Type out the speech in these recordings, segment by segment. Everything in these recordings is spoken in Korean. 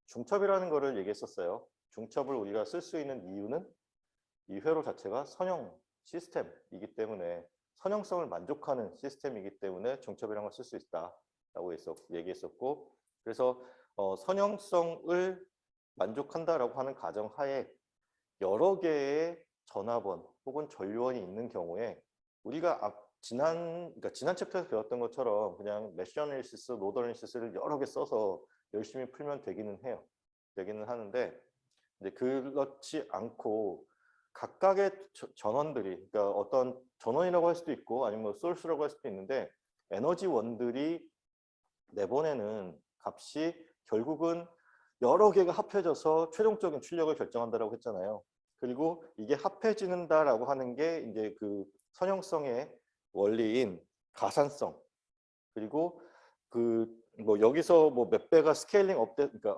중첩이라는 거를 얘기했었어요. 중첩을 우리가 쓸 수 있는 이유는 이 회로 자체가 선형 시스템이기 때문에 선형성을 만족하는 시스템이기 때문에 중첩이라는 걸 쓸 수 있다라고 얘기했었고, 그래서 선형성을 만족한다라고 하는 가정하에 여러 개의 전화번 혹은 전류원이 있는 경우에 우리가 그러니까 지난 챕터에서 배웠던 것처럼 그냥 메쉬 애널리시스, 노드 애널리시스를 여러 개 써서 열심히 풀면 되기는 해요. 되기는 하는데, 근데 그렇지 않고 각각의 전원들이, 그러니까 어떤 전원이라고 할 수도 있고 아니면 뭐 소스라고 할 수도 있는데, 에너지원들이 내보내는 값이 결국은 여러 개가 합해져서 최종적인 출력을 결정한다라고 했잖아요. 그리고 이게 합해지는다라고 하는 게 이제 그 선형성의 원리인 가산성, 그리고 그 뭐 여기서 뭐 몇 배가 스케일링 업돼, 그러니까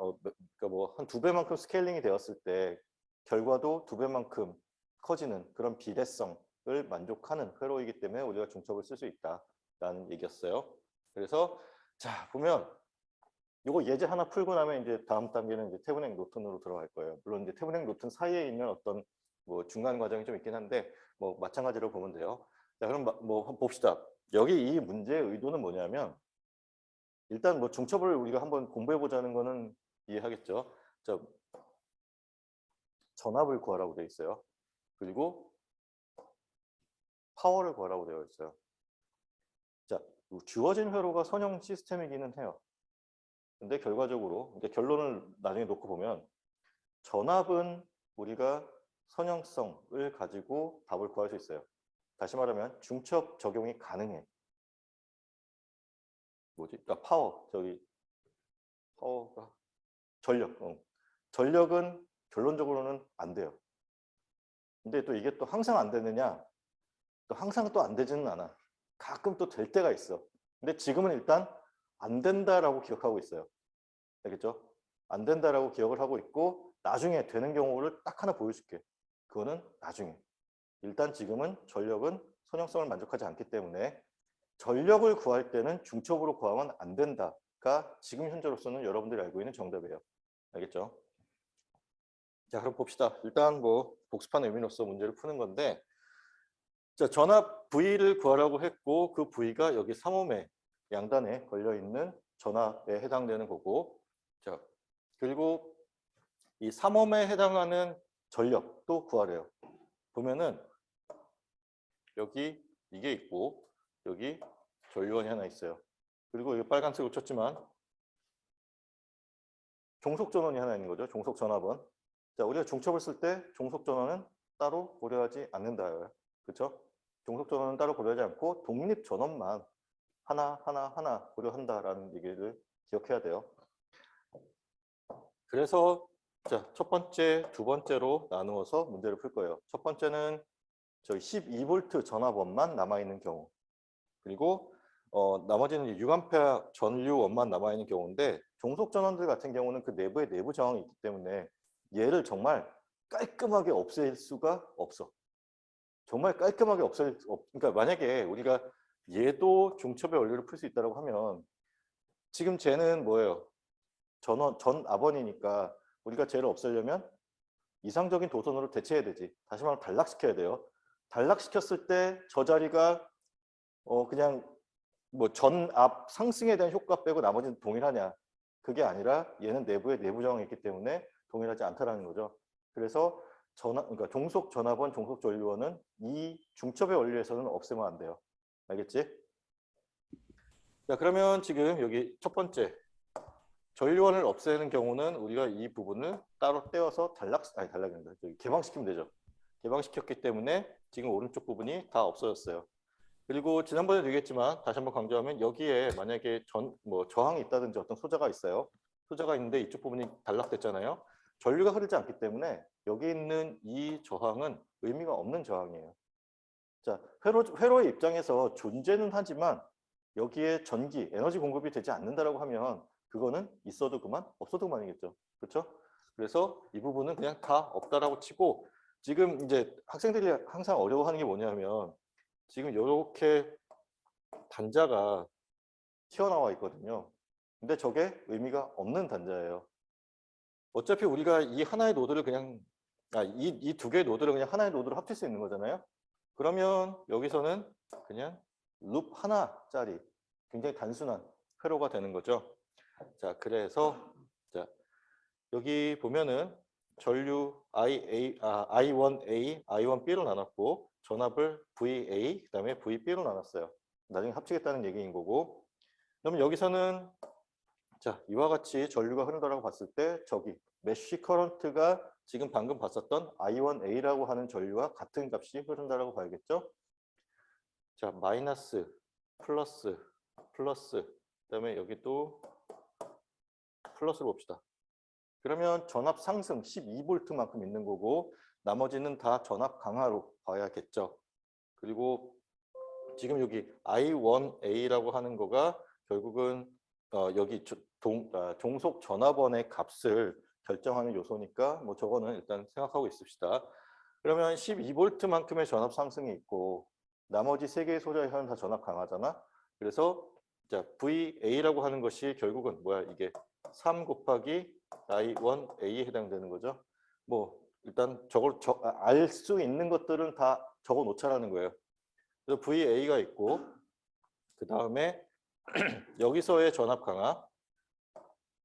뭐 한 2배만큼 스케일링이 되었을 때 결과도 2배만큼 커지는 그런 비례성을 만족하는 회로이기 때문에 우리가 중첩을 쓸 수 있다라는 얘기였어요. 그래서 자 보면 이거 예제 하나 풀고 나면 이제 다음 단계는 이제 태블행 노튼으로 들어갈 거예요. 물론 이제 태블행 노튼 사이에 있는 어떤 뭐 중간 과정이 좀 있긴 한데 뭐 마찬가지로 보면 돼요. 자 그럼 뭐 봅시다. 여기 이 문제의 의도는 뭐냐면, 일단 뭐 중첩을 우리가 한번 공부해 보자는 거는 이해하겠죠. 자, 전압을 구하라고 되어 있어요. 그리고 파워를 구하라고 되어 있어요. 자, 주어진 회로가 선형 시스템이기는 해요. 근데 결과적으로 이제 결론을 나중에 놓고 보면 전압은 우리가 선형성을 가지고 답을 구할 수 있어요. 다시 말하면 중첩 적용이 가능해. 뭐지? 그러니까 파워가 전력. 전력은 결론적으로는 안 돼요. 근데 또 이게 또 항상 안 되느냐? 또 항상 또 안 되지는 않아. 가끔 또 될 때가 있어. 근데 지금은 일단 안 된다라고 기억하고 있어요. 알겠죠? 안 된다라고 기억을 하고 있고, 나중에 되는 경우를 딱 하나 보여줄게. 그거는 나중에. 일단 지금은 전력은 선형성을 만족하지 않기 때문에 전력을 구할 때는 중첩으로 구하면 안 된다가 지금 현재로서는 여러분들이 알고 있는 정답이에요. 알겠죠? 자, 그럼 봅시다. 일단 뭐 복습한 의미로서 문제를 푸는 건데, 자, 전압 V를 구하라고 했고 그 V가 여기 3옴의 양단에 걸려 있는 전압에 해당되는 거고, 자, 그리고 이 3옴에 해당하는 전력도 구하래요. 보면은 여기 이게 있고 여기 전류원이 하나 있어요. 그리고 여기 빨간색으로 쳤지만 종속 전원이 하나 있는 거죠. 종속 전압원. 자, 우리가 중첩을 쓸 때 종속 전원은 따로 고려하지 않는다. 그렇죠? 종속 전원은 따로 고려하지 않고 독립 전원만 하나 고려한다라는 얘기를 기억해야 돼요. 그래서 자, 첫 번째, 두 번째로 나누어서 문제를 풀 거예요. 첫 번째는 저희 12V 전압원만 남아있는 경우, 그리고 나머지는 6A 전류원만 남아있는 경우인데, 종속 전원들 같은 경우는 그 내부에 내부 저항이 있기 때문에 얘를 정말 깔끔하게 없앨 수가 없어. 정말 깔끔하게 그러니까 만약에 우리가 얘도 중첩의 원리를 풀 수 있다고 하면, 지금 쟤는 뭐예요? 전압원이니까 우리가 쟤를 없애려면 이상적인 도선으로 대체해야 되지. 다시 말하면 단락시켜야 돼요. 단락시켰을 때 저 자리가 그냥 뭐 전압 상승에 대한 효과 빼고 나머지는 동일하냐? 그게 아니라 얘는 내부에 내부 저항이 있기 때문에 동일하지 않다라는 거죠. 그래서 그러니까 종속 전압원, 종속 전류원은 이 중첩의 원리에서는 없애면 안 돼요. 알겠지? 자, 그러면 지금 여기 첫 번째 전류원을 없애는 경우는 우리가 이 부분을 따로 떼어서 단락이 아니라 개방시키면 되죠. 개방시켰기 때문에 지금 오른쪽 부분이 다 없어졌어요. 그리고 지난번에도 얘기했지만 다시 한번 강조하면, 여기에 만약에 저항이 있다든지 어떤 소자가 있어요. 소자가 있는데 이쪽 부분이 단락됐잖아요. 전류가 흐르지 않기 때문에 여기 있는 이 저항은 의미가 없는 저항이에요. 자, 회로의 입장에서 존재는 하지만 여기에 전기, 에너지 공급이 되지 않는다라고 하면 그거는 있어도 그만, 없어도 그만이겠죠. 그렇죠? 그래서 이 부분은 그냥 다 없다라고 치고, 지금 이제 학생들이 항상 어려워하는 게 뭐냐면, 지금 이렇게 단자가 튀어나와 있거든요. 근데 저게 의미가 없는 단자예요. 어차피 우리가 이 하나의 노드를 그냥 이 두 개의 노드를 그냥 하나의 노드로 합칠 수 있는 거잖아요. 그러면 여기서는 그냥 룹 하나짜리 굉장히 단순한 회로가 되는 거죠. 자, 그래서 자, 여기 보면은 전류 I1A, I1B로 나눴고 전압을 VA, 그다음에 VB로 나눴어요. 나중에 합치겠다는 얘기인 거고. 그러면 여기서는 자, 이와 같이 전류가 흐른다라고 봤을 때 저기 메쉬 커런트가 지금 방금 봤었던 I1A라고 하는 전류와 같은 값이 흐른다라고 봐야겠죠? 자, 마이너스, 플러스, 플러스, 그다음에 여기 또 플러스를 봅시다. 그러면 전압 상승 12V만큼 있는 거고 나머지는 다 전압 강화로 봐야겠죠. 그리고 지금 여기 I1A라고 하는 거가 결국은 여기 종속 전압원의 값을 결정하는 요소니까 뭐 저거는 일단 생각하고 있읍시다. 그러면 12V만큼의 전압 상승이 있고 나머지 세 개의 소자의 현은 다 전압 강하잖아. 그래서 자, VA라고 하는 것이 결국은 뭐야? 이게 3 곱하기 I1A에 해당되는 거죠. 뭐 일단 저걸 알 수 있는 것들은 다 적어 놓자라는 거예요. 그래서 VA가 있고 그 다음에 여기서의 전압 강화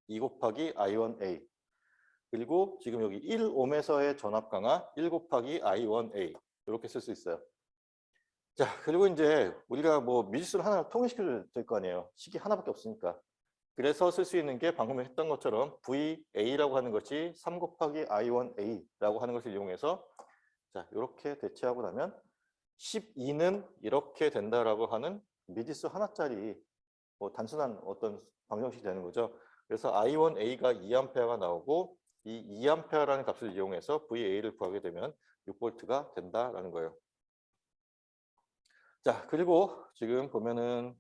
2 곱하기 I1A 그리고 지금 여기 1옴에서의 전압 강화 1 곱하기 I1A 이렇게 쓸 수 있어요. 자, 그리고 이제 우리가 뭐 미지수를 하나 통일시켜야 될 거 아니에요. 식이 하나밖에 없으니까. 그래서 쓸 수 있는 게 방금 했던 것처럼 VA라고 하는 것이 3 곱하기 I1A라고 하는 것을 이용해서 자, 이렇게 대체하고 나면 12는 이렇게 된다라고 하는 미지수 하나짜리 뭐 단순한 어떤 방정식이 되는 거죠. 그래서 I1A가 2A가 나오고 이 2A라는 값을 이용해서 VA를 구하게 되면 6V가 된다라는 거예요. 자, 그리고 지금 보면은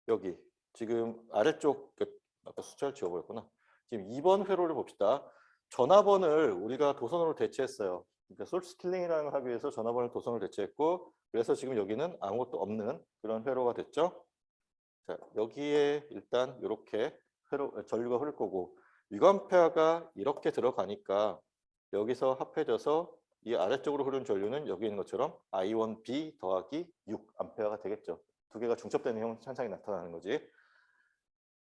여기 지금 아래쪽 아까 숫자를 지워버렸구나. 지금 2번 회로를 봅시다. 전화번을 우리가 도선으로 대체했어요. 그러니까 솔스 킬링이라는 걸 하기 위해서 전화번을 도선으로 대체했고 그래서 지금 여기는 아무것도 없는 그런 회로가 됐죠. 자, 여기에 일단 이렇게 전류가 흐를 거고 유관폐화가 이렇게 들어가니까 여기서 합해져서 이 아래쪽으로 흐르는 전류는 여기 있는 것처럼 I1B 더하기 6A가 되겠죠. 두 개가 중첩되는 현상이 나타나는 거지.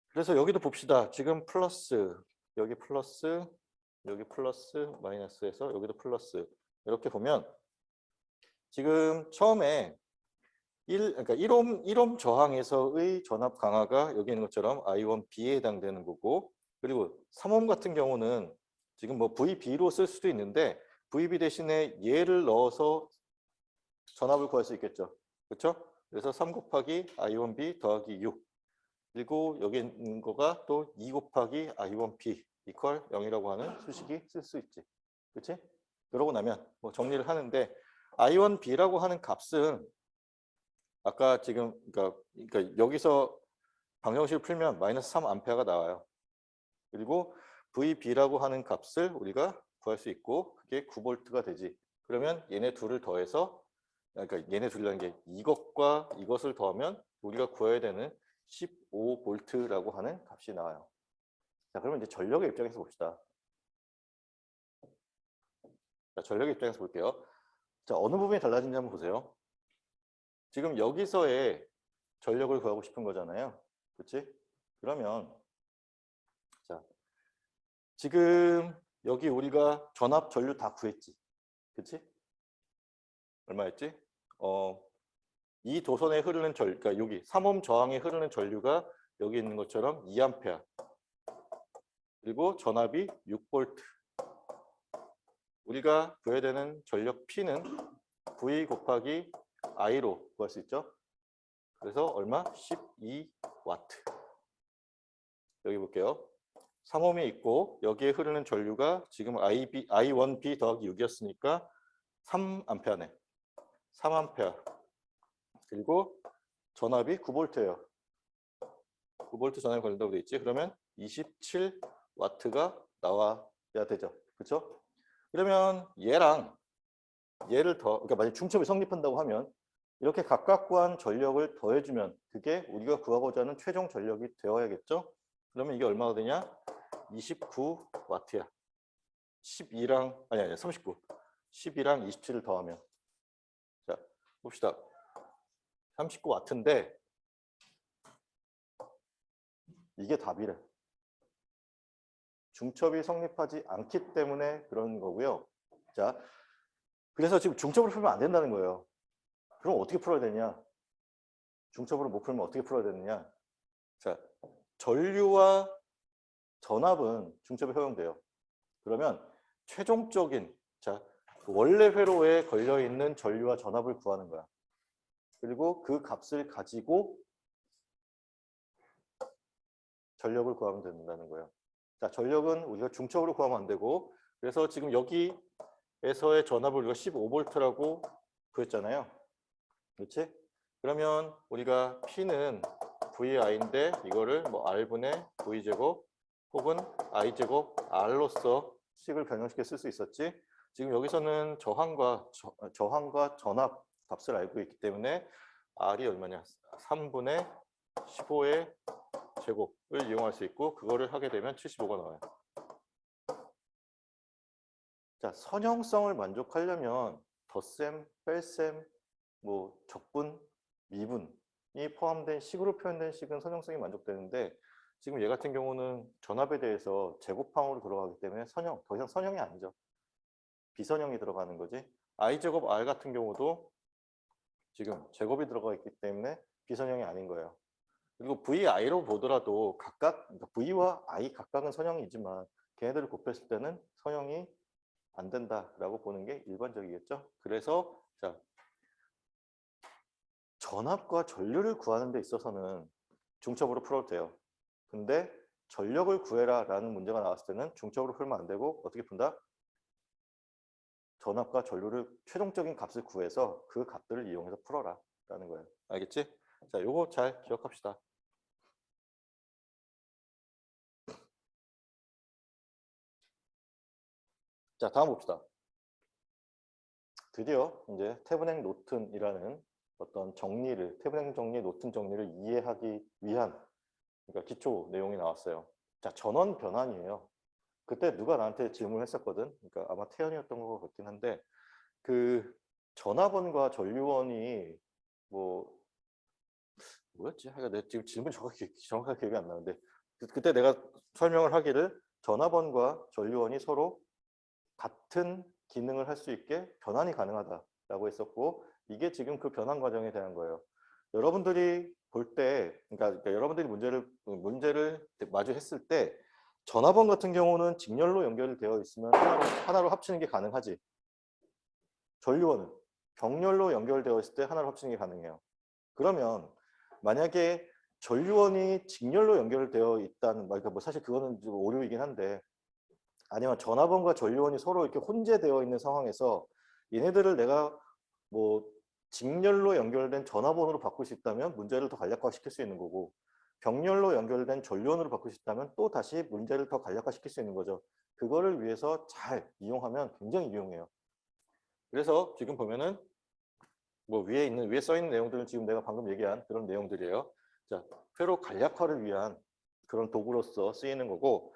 그래서 여기도 봅시다. 지금 플러스, 여기 플러스, 여기 플러스, 마이너스에서 여기도 플러스. 이렇게 보면 지금 처음에 그러니까 1옴 저항에서의 전압 강화가 여기 있는 것처럼 I1B에 해당되는 거고 그리고 3옴 같은 경우는 지금 뭐 VB로 쓸 수도 있는데 VB 대신에 얘를 넣어서 전압을 구할 수 있겠죠. 그렇죠? 그래서 3 곱하기 I1B 더하기 6 그리고 여기 있는 거가 또 2 곱하기 I1P 이퀄 0이라고 하는 수식이 쓸 수 있지. 그렇지? 그러고 나면 뭐 정리를 하는데 I1B라고 하는 값은 아까 지금 그러니까 여기서 방정식을 풀면 마이너스 3A가 나와요. 그리고 VB라고 하는 값을 우리가 구할 수 있고 그게 9V가 되지. 그러면 얘네 둘을 더해서 그러니까 얘네 둘이라는 게 이것과 이것을 더하면 우리가 구해야 되는 15V라고 하는 값이 나와요. 자, 그러면 이제 전력의 입장에서 봅시다. 자, 전력의 입장에서 볼게요. 자, 어느 부분이 달라진지 한번 보세요. 지금 여기서의 전력을 구하고 싶은 거잖아요. 그렇지? 그러면 자, 지금 여기 우리가 전압, 전류 다 구했지. 그렇지? 얼마였지? 이 도선에 흐르는 그러니까 여기 3옴 저항에 흐르는 전류가 여기 있는 것처럼 2A. 그리고 전압이 6V. 우리가 구해야 되는 전력 P는 V 곱하기 I로 구할 수 있죠. 그래서 얼마? 12W. 여기 볼게요. 3옴이 있고 여기에 흐르는 전류가 지금 I1B 더하기 6이었으니까 3A네. 3A. 그리고 전압이 9V예요. 9V 전압이 걸린다고 돼 있지. 그러면 27W가 나와야 되죠. 그렇죠? 그러면 얘랑 얘를 그러니까 만약 중첩이 성립한다고 하면 이렇게 각각 구한 전력을 더해주면 그게 우리가 구하고자 하는 최종 전력이 되어야겠죠. 그러면 이게 얼마가 되냐? 29W야. 12랑 아니 39. 12랑 27을 더하면 자 봅시다. 39W인데 이게 답이래. 중첩이 성립하지 않기 때문에 그런 거고요. 자, 그래서 지금 중첩을 풀면 안 된다는 거예요. 그럼 어떻게 풀어야 되냐? 중첩으로 못 풀면 어떻게 풀어야 되느냐? 자, 전류와 전압은 중첩에 허용돼요. 그러면 최종적인 자 원래 회로에 걸려 있는 전류와 전압을 구하는 거야. 그리고 그 값을 가지고 전력을 구하면 된다는 거예요. 자, 전력은 우리가 중첩으로 구하면 안 되고, 그래서 지금 여기에서의 전압을 우리가 15V라고 구했잖아요. 그렇지? 그러면 우리가 P는 VI인데 이거를 뭐 R분의 V제곱 혹은 I제곱 R로서 식을 변형시켜 쓸 수 있었지. 지금 여기서는 저항과 전압 값을 알고 있기 때문에 R이 얼마냐? 3분의 15의 제곱을 이용할 수 있고 그거를 하게 되면 75가 나와요. 자, 선형성을 만족하려면 덧셈, 뺄셈, 뭐 적분, 미분이 포함된 식으로 표현된 식은 선형성이 만족되는데 지금 얘 같은 경우는 전압에 대해서 제곱항으로 들어가기 때문에 선형, 더 이상 선형이 아니죠. 비선형이 들어가는 거지. I제곱 R 같은 경우도 지금 제곱이 들어가 있기 때문에 비선형이 아닌 거예요. 그리고 VI로 보더라도 각각 그러니까 V와 I 각각은 선형이지만 걔네들을 곱했을 때는 선형이 안 된다라고 보는 게 일반적이겠죠. 그래서 자 전압과 전류를 구하는 데 있어서는 중첩으로 풀어도 돼요. 근데 전력을 구해라라는 문제가 나왔을 때는 중첩으로 풀면 안 되고 어떻게 푼다? 전압과 전류를 최종적인 값을 구해서 그 값들을 이용해서 풀어라 라는 거예요. 알겠지? 자, 요거 잘 기억합시다. 자, 다음 봅시다. 드디어 이제 태블행 노튼이라는 어떤 정리를, 태블행 정리, 노튼 정리를 이해하기 위한 그러니까 기초 내용이 나왔어요. 자, 전원 변환이에요. 그때 누가 나한테 질문을 했었거든. 그러니까 아마 태연이었던 것 같긴 한데 그 전압원과 전류원이 뭐였지? 하여간 내가 지금 질문 정확하게 기억이 안 나는데 그때 내가 설명을 하기를 전압원과 전류원이 서로 같은 기능을 할 수 있게 변환이 가능하다라고 했었고 이게 지금 그 변환 과정에 대한 거예요. 여러분들이 볼 때, 그러니까 여러분들이 문제를 마주했을 때 전압원 같은 경우는 직렬로 연결되어 있으면 하나로 합치는 게 가능하지. 전류원은 병렬로 연결되어 있을 때 하나로 합치는 게 가능해요. 그러면 만약에 전류원이 직렬로 연결되어 있다는, 그러니까 뭐 사실 그거는 좀 오류이긴 한데 아니면 전압원과 전류원이 서로 이렇게 혼재되어 있는 상황에서 얘네들을 내가 뭐 직렬로 연결된 전압원으로 바꿀 수 있다면 문제를 더 간략화시킬 수 있는 거고 병렬로 연결된 전류원으로 바꿀 수 있다면 또 다시 문제를 더 간략화시킬 수 있는 거죠. 그거를 위해서 잘 이용하면 굉장히 유용해요. 그래서 지금 보면은 뭐 위에 써 있는 내용들은 지금 내가 방금 얘기한 그런 내용들이에요. 자, 회로 간략화를 위한 그런 도구로서 쓰이는 거고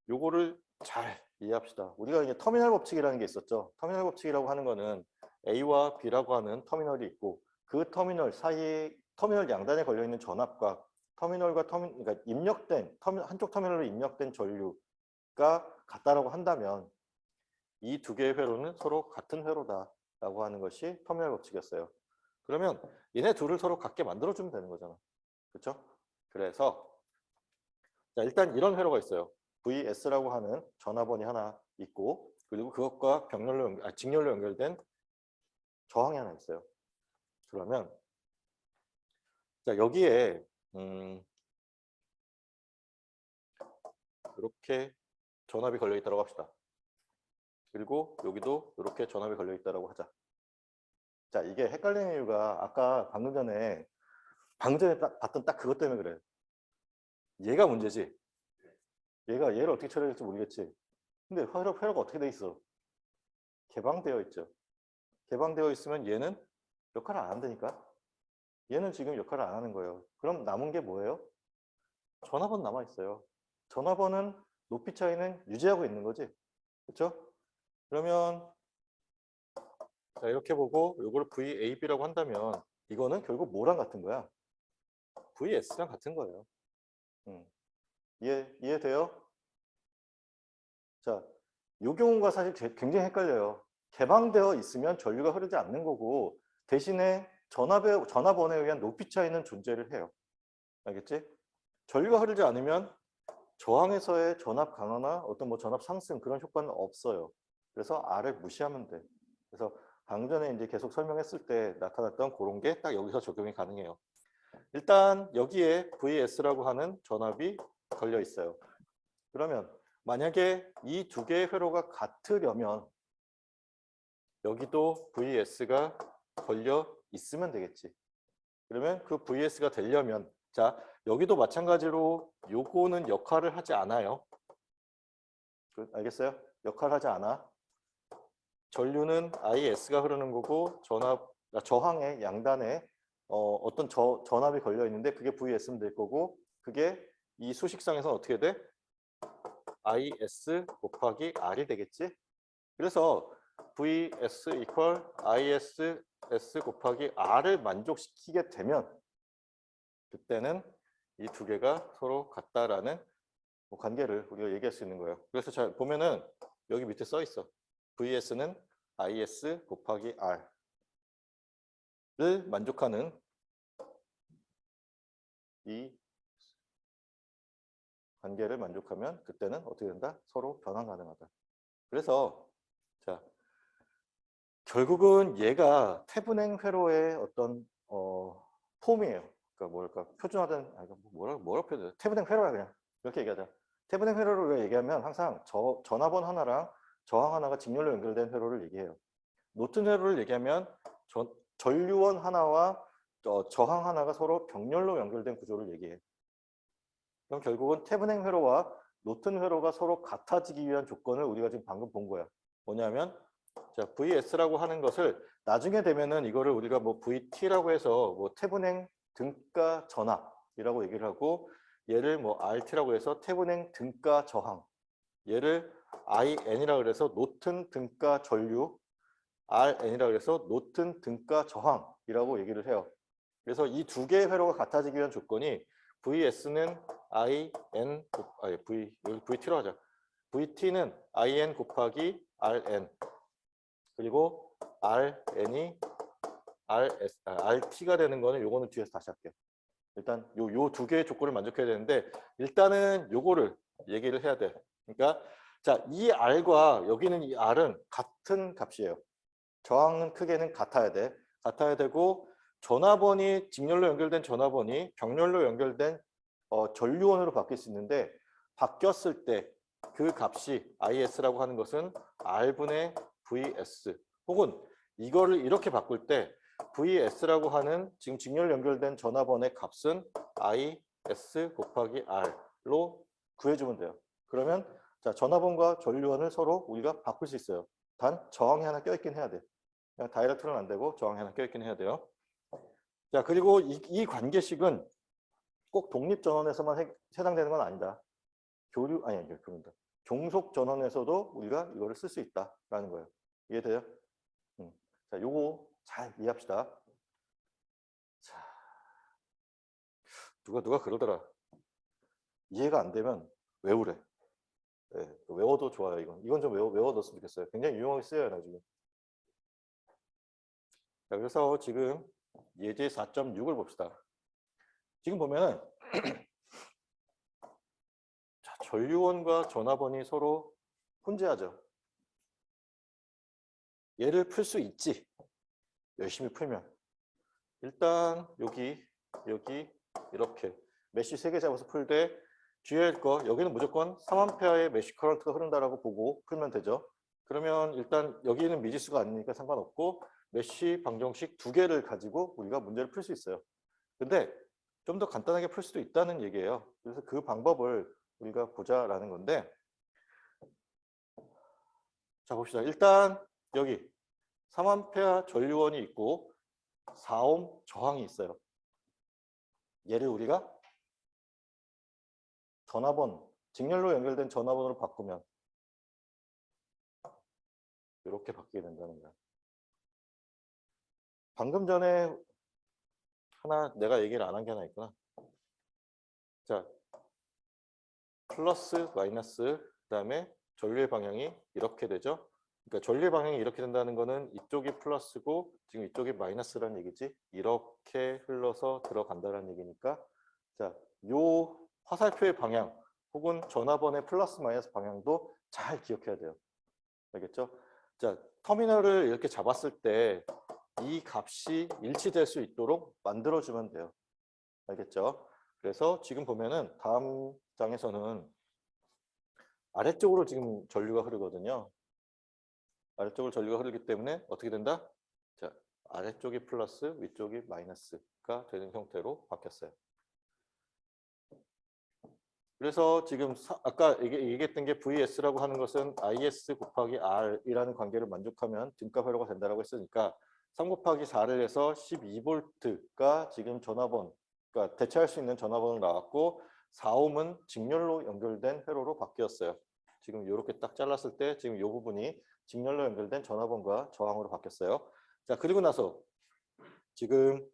요거를 잘 이해합시다. 우리가 이제 터미널 법칙이라는 게 있었죠. 터미널 법칙이라고 하는 거는 A와 B라고 하는 터미널이 있고 그 터미널 사이에 터미널 양단에 걸려 있는 전압과 터미널과 그러니까 한쪽 터미널로 입력된 전류가 같다라고 한다면 이 두 개의 회로는 서로 같은 회로다라고 하는 것이 터미널 법칙이었어요. 그러면 얘네 둘을 서로 같게 만들어주면 되는 거잖아. 그렇죠? 그래서 자, 일단 이런 회로가 있어요. VS라고 하는 전압원이 하나 있고 그리고 그것과 직렬로 연결된 저항이 하나 있어요. 그러면 자 여기에 이렇게 전압이 걸려 있다고 합시다. 그리고 여기도 이렇게 전압이 걸려 있다고 하자. 자 이게 헷갈리는 이유가 아까 방금 전에 봤던 딱 그것 때문에 그래. 얘가 문제지. 얘를 어떻게 처리할지 모르겠지. 근데 회로가 어떻게 돼 있어? 개방되어 있죠. 개방되어 있으면 얘는 역할을 안 한다니까. 얘는 지금 역할을 안 하는 거예요. 그럼 남은 게 뭐예요? 전압은 남아있어요. 전압원은 높이 차이는 유지하고 있는 거지. 그렇죠? 그러면 자, 이렇게 보고 이걸 VAB라고 한다면 이거는 결국 뭐랑 같은 거야? VS랑 같은 거예요. 이해돼요? 자, 이 경우가 사실 굉장히 헷갈려요. 개방되어 있으면 전류가 흐르지 않는 거고 대신에 전압원에 의한 높이 차이는 존재를 해요. 알겠지? 전류가 흐르지 않으면 저항에서의 전압 강화나 어떤 뭐 전압 상승 그런 효과는 없어요. 그래서 R을 무시하면 돼. 그래서 방금 전에 이제 계속 설명했을 때 나타났던 그런 게 딱 여기서 적용이 가능해요. 일단 여기에 VS라고 하는 전압이 걸려 있어요. 그러면 만약에 이 두 개의 회로가 같으려면 여기도 VS가 걸려 있으면 되겠지. 그러면 그 VS가 되려면 자 여기도 마찬가지로 요거는 역할을 하지 않아요. 알겠어요? 역할을 하지 않아. 전류는 IS가 흐르는 거고 저항의 양단에 어떤 전압이 걸려 있는데 그게 VS면 될 거고 그게 이 수식상에서는 어떻게 돼? IS 곱하기 R이 되겠지? 그래서 VS equal ISS 곱하기 R을 만족시키게 되면 그때는 이 두 개가 서로 같다라는 관계를 우리가 얘기할 수 있는 거예요. 그래서 잘 보면은 여기 밑에 써 있어. VS는 IS 곱하기 R를 만족하는 이 관계를 만족하면 그때는 어떻게 된다? 서로 변환 가능하다. 그래서 자 결국은 얘가 태분행 회로의 어떤 폼이에요. 그러니까 뭐랄까 표준화된 뭐라고 표현해? 태분행 회로야 그냥 이렇게 얘기하자. 태분행 회로를 왜 얘기하면 항상 전압원 하나랑 저항 하나가 직렬로 연결된 회로를 얘기해요. 노튼 회로를 얘기하면 전류원 하나와 저항 하나가 서로 병렬로 연결된 구조를 얘기해요. 그럼 결국은 태분행 회로와 노튼 회로가 서로 같아지기 위한 조건을 우리가 지금 방금 본 거야. 뭐냐면 자, VS라고 하는 것을 나중에 되면은 이거를 우리가 뭐 VT라고 해서 뭐 태분행 등가 전압이라고 얘기를 하고 얘를 뭐 RT라고 해서 태분행 등가 저항 얘를 IN이라고 해서 노튼 등가 전류 RN이라고 해서 노튼 등가 저항이라고 얘기를 해요. 그래서 이 두 개의 회로가 같아지기 위한 조건이 VS는 IN 여기 VT로 하자. VT는 IN 곱하기 RN 그리고 RN이 RT가 되는 거는 요거는 뒤에서 다시 할게요. 일단 요 두 개의 조건을 만족해야 되는데 일단은 요거를 얘기를 해야 돼. 그러니까 자, 이 R과 여기는 이 R은 같은 값이에요. 저항은 크게는 같아야 돼. 같아야 되고 전압원이 직렬로 연결된 전압원이 병렬로 연결된 전류원으로 바뀔 수 있는데 바뀌었을 때 그 값이 IS라고 하는 것은 R분의 VS 혹은 이거를 이렇게 바꿀 때 VS라고 하는 지금 직렬 연결된 전압원의 값은 IS 곱하기 R로 구해주면 돼요. 그러면 자 전압원과 전류원을 서로 우리가 바꿀 수 있어요. 단 저항이 하나 껴있긴 해야 돼. 그냥 다이렉트로는 안 되고 저항이 하나 껴있긴 해야 돼요. 자 그리고 이 관계식은 꼭 독립전원에서만 해당되는 건 아니다. 종속 전원에서도 우리가 이거를 쓸 수 있다라는 거예요. 이해돼요? 자, 요거 잘 이해합시다. 자, 누가 그러더라. 이해가 안 되면 외우래. 네, 외워도 좋아요. 이건 좀 외워뒀으면 좋겠어요. 굉장히 유용하게 쓰여요 나중에. 자, 그래서 지금 예제 4.6을 봅시다. 지금 보면 자, 전류원과 전압원이 서로 혼재하죠. 얘를 풀 수 있지. 열심히 풀면. 일단 여기 이렇게 메쉬 3개 잡아서 풀 때 주의해야 할 거 여기는 무조건 3A의 메쉬 커런트가 흐른다라고 보고 풀면 되죠. 그러면 일단 여기는 미지수가 아니니까 상관없고 메쉬 방정식 2개를 가지고 우리가 문제를 풀 수 있어요. 근데 좀 더 간단하게 풀 수도 있다는 얘기예요. 그래서 그 방법을 우리가 보자라는 건데 자 봅시다. 일단 여기 3A 전류원이 있고 4옴 저항이 있어요. 얘를 우리가 전화번, 직렬로 연결된 전화번호로 바꾸면 이렇게 바뀌게 된다는 거야. 방금 전에 하나 내가 얘기를 안 한 게 하나 있구나. 자, 플러스 마이너스 그다음에 전류의 방향이 이렇게 되죠. 그러니까 전류의 방향이 이렇게 된다는 거는 이쪽이 플러스고 지금 이쪽이 마이너스라는 얘기지. 이렇게 흘러서 들어간다는 얘기니까 자, 요 화살표의 방향 혹은 전화번의 플러스 마이너스 방향도 잘 기억해야 돼요. 알겠죠? 자, 터미널을 이렇게 잡았을 때 이 값이 일치될 수 있도록 만들어주면 돼요. 알겠죠? 그래서 지금 보면은 다음 장에서는 아래쪽으로 지금 전류가 흐르거든요. 아래쪽으로 전류가 흐르기 때문에 어떻게 된다? 자, 아래쪽이 플러스, 위쪽이 마이너스가 되는 형태로 바뀌었어요. 그래서 지금 아까 얘기했던 게 VS라고 하는 것은 IS 곱하기 R이라는 관계를 만족하면 등가 회로가 된다고 했으니까 3 곱하기 4를 해서 12V가 지금 전화번, 그러니까 대체할 수 있는 전화번호로 나왔고 4옴은 직렬로 연결된 회로로 바뀌었어요. 지금 이렇게 딱 잘랐을 때 지금 이 부분이 직렬로 연결된 전화번과 저항으로 바뀌었어요. 자, 그리고 나서 지금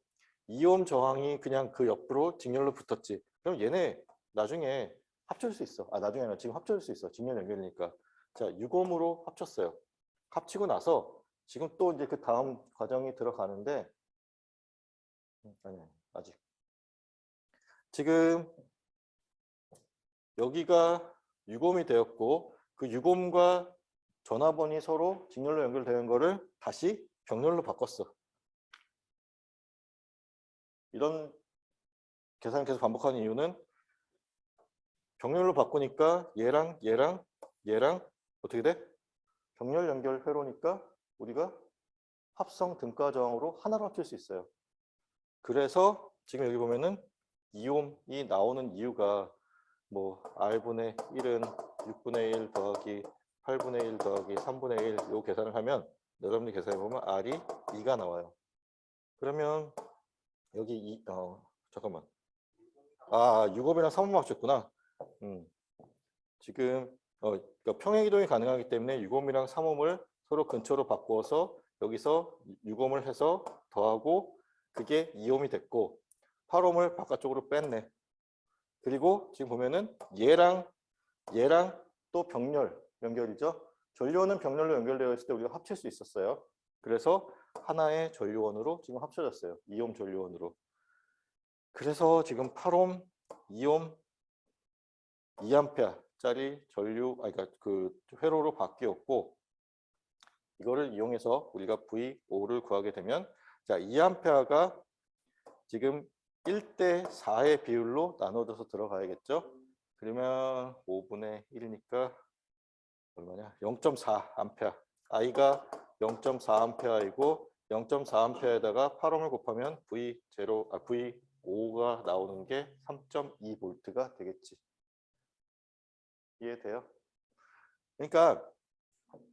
2옴 저항이 그냥 그 옆으로 직렬로 붙었지. 그럼 얘네 나중에 합쳐질 수 있어. 나중에 아니라 지금 합쳐질 수 있어. 직렬 연결이니까. 자, 6옴으로 합쳤어요. 합치고 나서 지금 또 이제 그 다음 과정이 들어가는데 아니야, 아직. 지금 여기가 6옴이 되었고 그 6옴과 전화번이 서로 직렬로 연결되는 거를 다시 병렬로 바꿨어. 이런 계산을 계속 반복하는 이유는 병렬로 바꾸니까 얘랑 어떻게 돼? 병렬 연결 회로니까 우리가 합성 등가 저항으로 하나로 합칠 수 있어요. 그래서 지금 여기 보면은 2옴이 나오는 이유가 뭐 R분의 1은 6분의 1 더하기 8분의 1 더하기 3분의 1 요 계산을 하면 여러분들이 계산해 보면 R이 2가 나와요. 그러면 여기 잠깐만. 6옴이랑 3옴 맞췄구나. 지금 그러니까 평행 이동이 가능하기 때문에 6옴이랑 3옴을 서로 근처로 바꾸어서 여기서 6옴을 해서 더하고 그게 2옴이 됐고 8옴을 바깥쪽으로 뺐네. 그리고 지금 보면은 얘랑 또 병렬 연결이죠. 전류원은 병렬로 연결되어 있을 때 우리가 합칠 수 있었어요. 그래서 하나의 전류원으로 지금 합쳐졌어요. 2옴 전류원으로. 그래서 지금 8옴, 2옴, 2A짜리 전류, 그러니까 그 회로로 바뀌었고 이거를 이용해서 우리가 V5를 구하게 되면 자, 2A가 지금 1대 4의 비율로 나눠져서 들어가야겠죠. 그러면 5분의 1이니까 얼마냐? 0.4A. I가 0.4A이고 0.4A에다가 8옴을 곱하면 V5가 나오는 게 3.2V가 되겠지. 이해돼요? 그러니까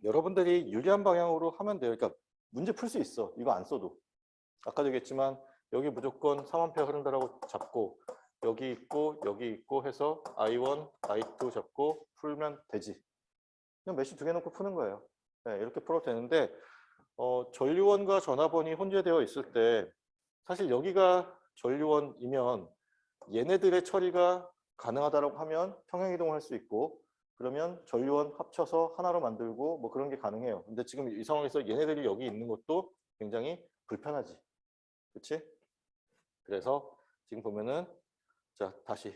여러분들이 유리한 방향으로 하면 돼요. 그러니까 문제 풀 수 있어. 이거 안 써도. 아까도 얘기했지만 여기 무조건 3A 흐른다라고 잡고 여기 있고 해서 I1, I2 잡고 풀면 되지. 그냥 메쉬 2개 놓고 푸는 거예요. 네, 이렇게 풀어도 되는데 전류원과 전화번이 혼재되어 있을 때 사실 여기가 전류원이면 얘네들의 처리가 가능하다고 하면 평행이동을 할 수 있고 그러면 전류원 합쳐서 하나로 만들고 뭐 그런 게 가능해요. 근데 지금 이 상황에서 얘네들이 여기 있는 것도 굉장히 불편하지. 그렇지? 그래서 지금 보면은 자 다시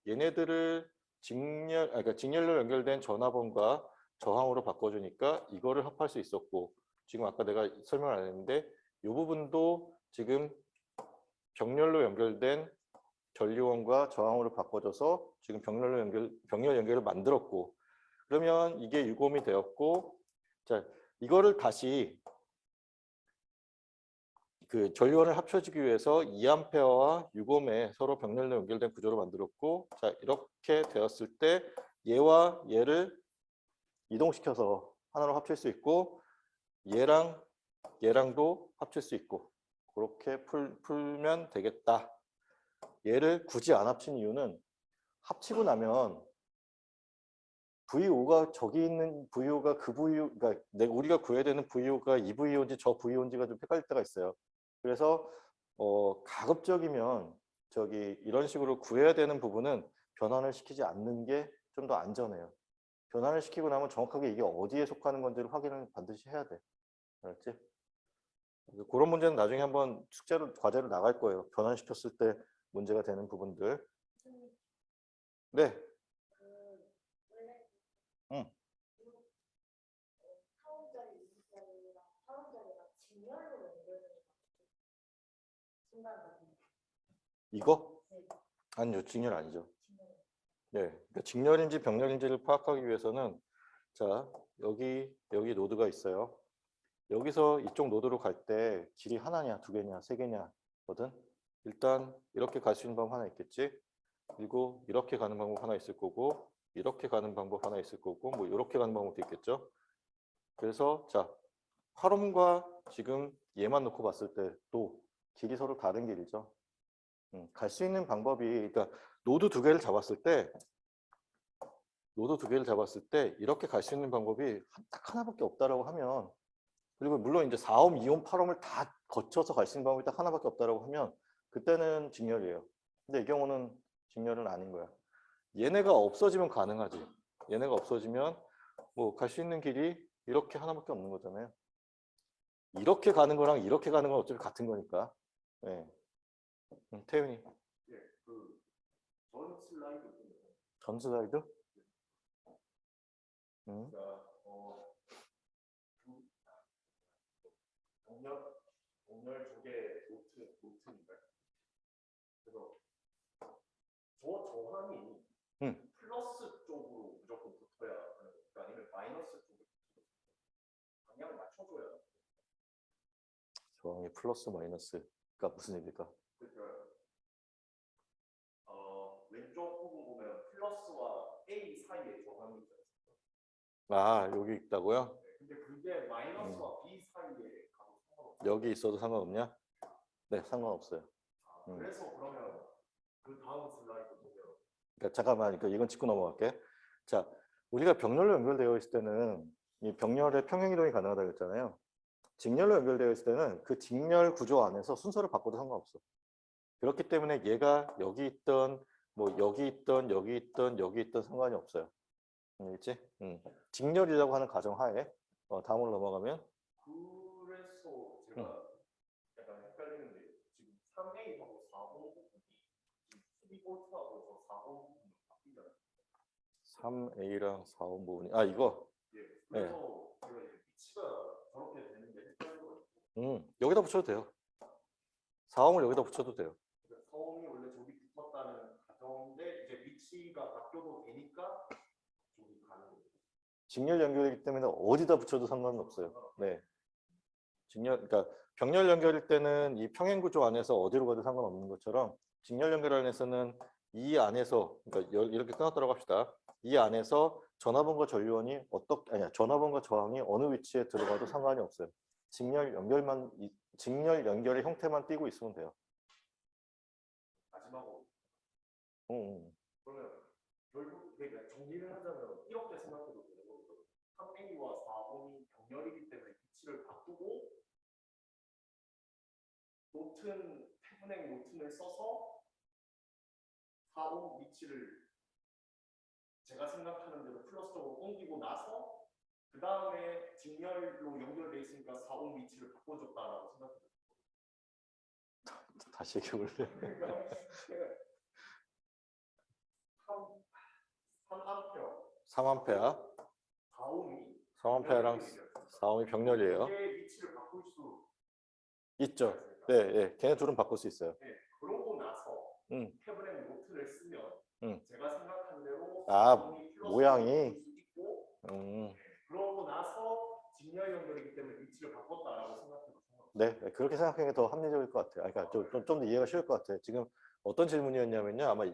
얘네들을 그러니까 직렬로 연결된 전화번과 저항으로 바꿔주니까 이거를 합할 수 있었고 지금 아까 내가 설명을 안 했는데 이 부분도 지금 병렬로 연결된 전류원과 저항으로 바꿔줘서 지금 병렬 연결을 만들었고 그러면 이게 6옴이 되었고 자 이거를 다시 그 전류원을 합쳐주기 위해서 2A와 6옴에 서로 병렬로 연결된 구조로 만들었고 자 이렇게 되었을 때 얘와 얘를 이동시켜서 하나로 합칠 수 있고 얘랑도 합칠 수 있고 그렇게 풀면 되겠다. 얘를 굳이 안 합친 이유는 합치고 나면 VO가 저기 있는 VO가 그 VO, 그러니까 우리가 구해야 되는 VO가 이 VO인지 저 VO인지가 좀 헷갈릴 때가 있어요. 그래서 가급적이면 저기 이런 식으로 구해야 되는 부분은 변환을 시키지 않는 게 좀 더 안전해요. 변환을 시키고 나면 정확하게 이게 어디에 속하는 건지를 확인을 반드시 해야 돼. 알았지? 그런 문제는 나중에 한번 숙제로 과제로 나갈 거예요. 변환시켰을 때 문제가 되는 부분들. 네. 응. 이거? 아니요, 직렬 아니죠. 네, 그러니까 직렬인지 병렬인지를 파악하기 위해서는 자 여기 노드가 있어요. 여기서 이쪽 노드로 갈 때 길이 하나냐, 두 개냐, 세 개냐거든. 일단 이렇게 갈 수 있는 방법 하나 있겠지. 그리고 이렇게 가는 방법 하나 있을 거고, 이렇게 가는 방법 하나 있을 거고, 뭐 이렇게 가는 방법도 있겠죠. 그래서 자 활음과 지금 얘만 놓고 봤을 때 또 길이 서로 다른 길이죠. 갈 수 있는 방법이, 그러니까 노드 두 개를 잡았을 때 이렇게 갈 수 있는 방법이 딱 하나밖에 없다라고 하면, 그리고 물론 이제 4옴, 2옴, 8옴을 다 거쳐서 갈 수 있는 방법이 딱 하나밖에 없다라고 하면 그때는 직렬이에요. 근데 이 경우는 직렬은 아닌 거야. 얘네가 없어지면 가능하지. 얘네가 없어지면 뭐 갈 수 있는 길이 이렇게 하나밖에 없는 거잖아요. 이렇게 가는 거랑 이렇게 가는 건 어차피 같은 거니까. 네. 태윤이. 예, 전 슬라이드. 전 슬라이드? 그러니까 정렬 조개 노트인가요? 그래서 저항이 플러스 쪽으로 무조건 붙어야 하는 건가, 아니면 마이너스 쪽으로 방향을 맞춰줘야? 저항이 플러스 마이너스가 무슨 얘기일까? 그러니까 왼쪽 부분 보면 플러스와 A 사이에 저항이 있어요. 아, 여기 있다고요? 네, 근데 그게 마이너스와 B 사이에 가도 상관없어요? 여기 있어도 상관없냐? 네, 상관없어요. 그래서 그러면 그 다음 슬라이드 보면, 그러니까 잠깐만, 그러니까 이건 짚고 넘어갈게. 자, 우리가 병렬로 연결되어 있을 때는 이 병렬의 평행 이동이 가능하다고 했잖아요. 직렬로 연결되어 있을 때는 그 직렬 구조 안에서 순서를 바꿔도 상관없어. 그렇기 때문에 얘가 여기 있던, 뭐 여기 있던, 여기 있던, 여기 있던 상관이 없어요. 알겠지? 직렬이라고 하는 가정하에 다음으로 넘어가면. 그래서 제가 약간 헷갈리는데, 지금 3A하고 4호 부분이 12V하고 4호 부분이 바뀌잖아요. 3A랑 4호 부분이, 아 이거? 예, 그래서 제가 이제 위치가 저렇게 되는 게 헷갈려가지고. 여기다 붙여도 돼요. 4홈을 여기다 붙여도 돼요. 그러니까 4홈이 원래 저기 붙었다는 가정인데 이제 위치가 바뀌어도 되니까 저기 가는 거예요. 직렬 연결이기 때문에 어디다 붙여도 상관은 없어요. 네. 그러니까 병렬 연결일 때는 이 평행 구조 안에서 어디로 가도 상관없는 것처럼, 직렬 연결 안에서는 이 안에서, 그러니까 이렇게 끊었다고 합시다. 이 안에서 전화번호 전류원이 전화번호 저항이 어느 위치에 들어가도 상관이 없어요. 직렬 연결의 형태만 띄고 있으면 돼요. 마지막으로. 그러면 결국 그러니까 정리를 하자면 이렇게 생각해도 되는 거죠. 3A와 4홈이 병렬이기 때문에 위치를 바꾸고 태분행 노튼을 써서 4홈 위치를 제가 생각하는 대로 플러스 쪽으로 옮기고 나서 그 다음에 직렬로 연결돼 있으니까 4홈 위치를 바꿔줬다라고 생각해요. 다시 얘기해볼래? 3A. 3A랑 4옴이 병렬이에요. 위치를 바꿀 수 있죠. 네, 네, 걔네 둘은 바꿀 수 있어요. 네, 그러고 나서 태블릿 노트를 쓰면 제가 생각한 대로 모양이 있고, 그러고 나서 직렬 연결이기 때문에 위치를 바꿨다라고 생각해도 네, 그렇게 생각하는 게 더 합리적일 것 같아요. 그러니까 좀 더 이해가 쉬울 것 같아요. 지금 어떤 질문이었냐면요, 아마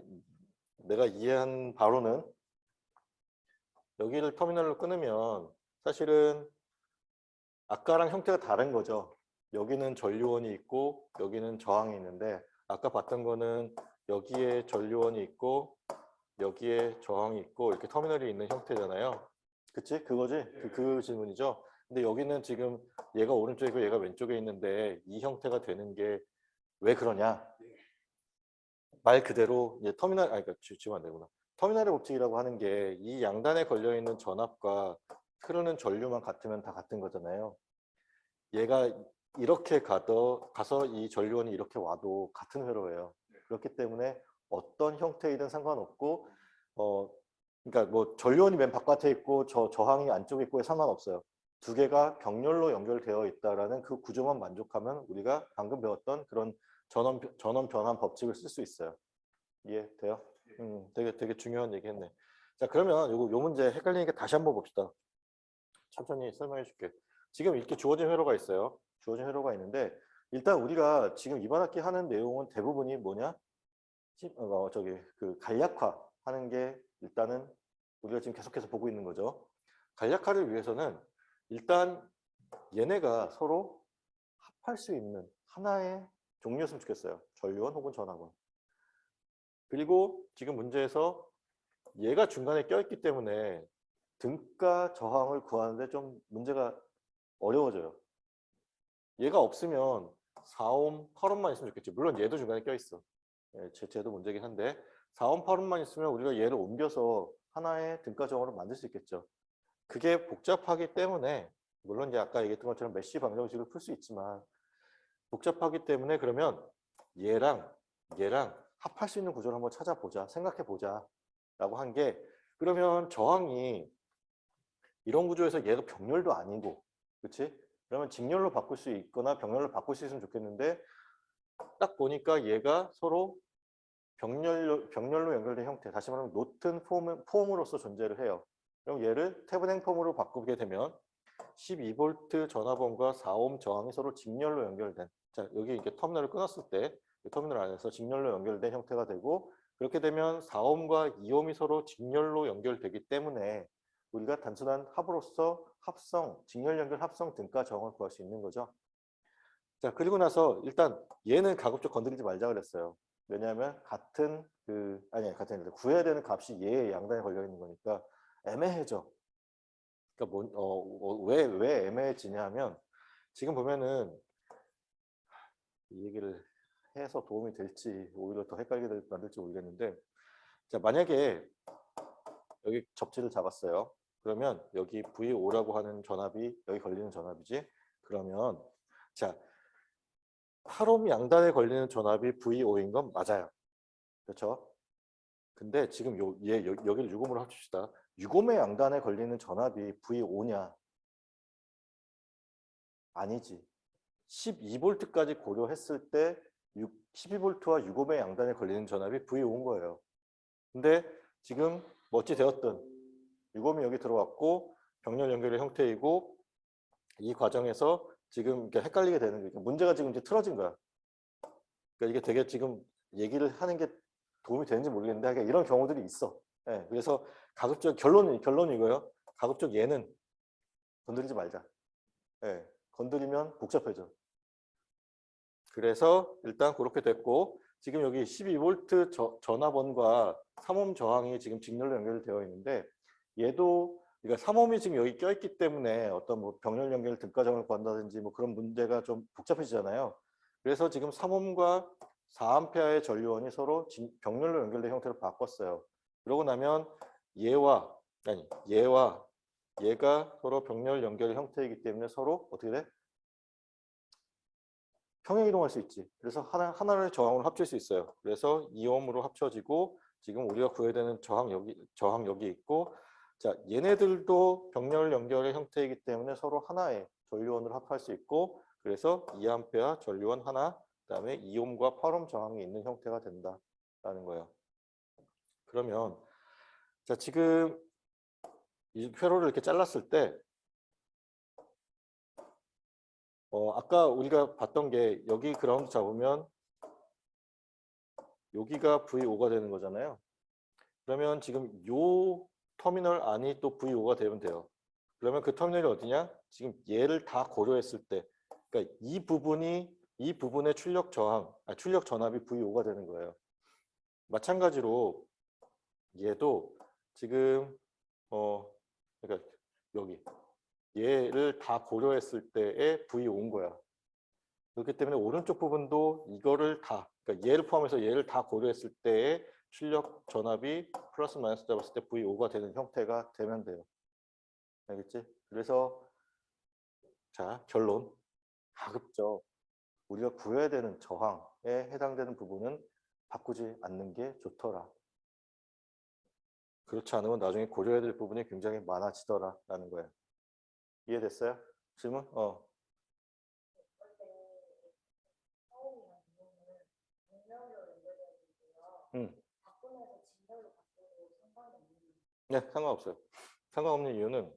내가 이해한 바로는 여기를 터미널로 끊으면 사실은 아까랑 형태가 다른 거죠. 여기는 전류원이 있고 여기는 저항이 있는데, 아까 봤던 거는 여기에 전류원이 있고 여기에 저항이 있고 이렇게 터미널이 있는 형태잖아요. 그치? 그거지? 그 질문이죠. 근데 여기는 지금 얘가 오른쪽이고 얘가 왼쪽에 있는데 이 형태가 되는 게 왜 그러냐? 말 그대로 이제 터미널, 아니, 그러니까 지금 안 되구나. 터미널의 법칙이라고 하는 게 이 양단에 걸려 있는 전압과 흐르는 전류만 같으면 다 같은 거잖아요. 얘가 이렇게 가서 이 전류원이 이렇게 와도 같은 회로예요. 그렇기 때문에 어떤 형태이든 상관없고, 그러니까 뭐 전류원이 맨 바깥에 있고 저항이 안쪽에 있고에 상관없어요. 두 개가 경렬로 연결되어 있다라는 그 구조만 만족하면 우리가 방금 배웠던 그런 전원 변환 법칙을 쓸 수 있어요. 이해돼요? 되게 중요한 얘기했네. 자, 그러면 요 문제 헷갈리니까 다시 한번 봅시다. 천천히 설명해 줄게. 지금 이렇게 주어진 회로가 있어요. 주어진 회로가 있는데 일단 우리가 지금 이번 학기 하는 내용은 대부분이 뭐냐? 그 간략화 하는 게 일단은 우리가 지금 계속해서 보고 있는 거죠. 간략화를 위해서는 일단 얘네가 서로 합할 수 있는 하나의 종류였으면 좋겠어요. 전류원 혹은 전압원. 그리고 지금 문제에서 얘가 중간에 껴있기 때문에 등가 저항을 구하는데 좀 문제가 어려워져요. 얘가 없으면 4옴, 8옴만 있으면 좋겠지. 물론 얘도 중간에 껴있어. 예, 쟤도 문제긴 한데 4옴, 8옴만 있으면 우리가 얘를 옮겨서 하나의 등가 저항으로 만들 수 있겠죠. 그게 복잡하기 때문에 물론 이제 아까 얘기했던 것처럼 메쉬 방정식을 풀 수 있지만 복잡하기 때문에 그러면 얘랑 합할 수 있는 구조를 한번 찾아보자, 생각해보자 라고 한 게 그러면 저항이 이런 구조에서 얘가 병렬도 아니고 그렇지? 그러면 직렬로 바꿀 수 있거나 병렬로 바꿀 수 있으면 좋겠는데 딱 보니까 얘가 서로 병렬로 연결된 형태, 다시 말하면 노튼 폼으로서 존재를 해요. 그럼 얘를 태블행 폼으로 바꾸게 되면 12V 전압원과 4옴 저항이 서로 직렬로 연결된, 자 여기 이렇게 터미널을 끊었을 때 이 터미널 안에서 직렬로 연결된 형태가 되고 그렇게 되면 4옴과 2옴이 서로 직렬로 연결되기 때문에 우리가 단순한 합으로서 합성, 직렬 연결 합성 등가 저항을 구할 수 있는 거죠. 자, 그리고 나서 일단 얘는 가급적 건드리지 말자 그랬어요. 왜냐하면 같은 구해야 되는 값이 얘의 양단에 걸려 있는 거니까 애매해져. 그러니까 왜 애매해지냐 하면 지금 보면은 이 얘기를 해서 도움이 될지 오히려 더 헷갈리게 만들지 모르겠는데 자, 만약에 여기 접지를 잡았어요. 그러면 여기 V5라고 하는 전압이 여기 걸리는 전압이지. 그러면 자 8옴 양단에 걸리는 전압이 V5인 건 맞아요. 그렇죠? 근데 지금 여기를 6옴으로 합칩시다. 6옴의 양단에 걸리는 전압이 V5냐? 아니지. 12V까지 고려했을 때 12V와 6옴의 양단에 걸리는 전압이 V5인 거예요. 근데 지금 어찌 되었든 6옴이 여기 들어왔고 병렬 연결의 형태이고 이 과정에서 지금 헷갈리게 되는 거니까 문제가 지금 이제 틀어진 거야. 그러니까 이게 되게 지금 얘기를 하는 게 도움이 되는지 모르겠는데 이런 경우들이 있어. 예, 그래서 가급적 결론이 이거예요. 가급적 얘는 건드리지 말자. 예, 건드리면 복잡해져. 그래서 일단 그렇게 됐고 지금 여기 12V 전압원과 3옴 저항이 지금 직렬로 연결되어 있는데 얘도 그러니까 3옴이 지금 여기 껴있기 때문에 어떤 뭐 병렬 연결 등가정을 구한다든지 뭐 그런 문제가 좀 복잡해지잖아요. 그래서 지금 3옴과 4A의 전류원이 서로 병렬로 연결된 형태로 바꿨어요. 그러고 나면 얘와 얘가 서로 병렬 연결 형태이기 때문에 서로 어떻게 돼? 평행 이동할 수 있지. 그래서 하나를 저항으로 합칠 수 있어요. 그래서 2옴으로 합쳐지고 지금 우리가 구해야 되는 저항 여기 있고 자 얘네들도 병렬 연결의 형태이기 때문에 서로 하나의 전류원으로 합할 수 있고 그래서 2A 전류원 하나 그다음에 2옴과 8옴 저항이 있는 형태가 된다라는 거예요. 그러면 자 지금 이 회로를 이렇게 잘랐을 때 아까 우리가 봤던 게 여기 그라운드 잡으면 여기가 V5가 되는 거잖아요. 그러면 지금 요 터미널 안이 또 V5가 되면 돼요. 그러면 그 터미널이 어디냐? 지금 얘를 다 고려했을 때 그러니까 이 부분의 출력 전압이 V5가 되는 거예요. 마찬가지로 얘도 지금 그러니까 여기 얘를 다 고려했을 때의 V 온 거야. 그렇기 때문에 오른쪽 부분도 이거를 다, 그러니까 얘를 포함해서 얘를 다 고려했을 때의 출력 전압이 플러스 마이너스 잡았을 때 V5가 되는 형태가 되면 돼요. 알겠지? 그래서 자, 결론. 가급적 우리가 구해야 되는 저항에 해당되는 부분은 바꾸지 않는 게 좋더라. 그렇지 않으면 나중에 고려해야 될 부분이 굉장히 많아지더라라는 거예요. 이해됐어요? 질문? 네, 상관없어요. 상관없는 이유는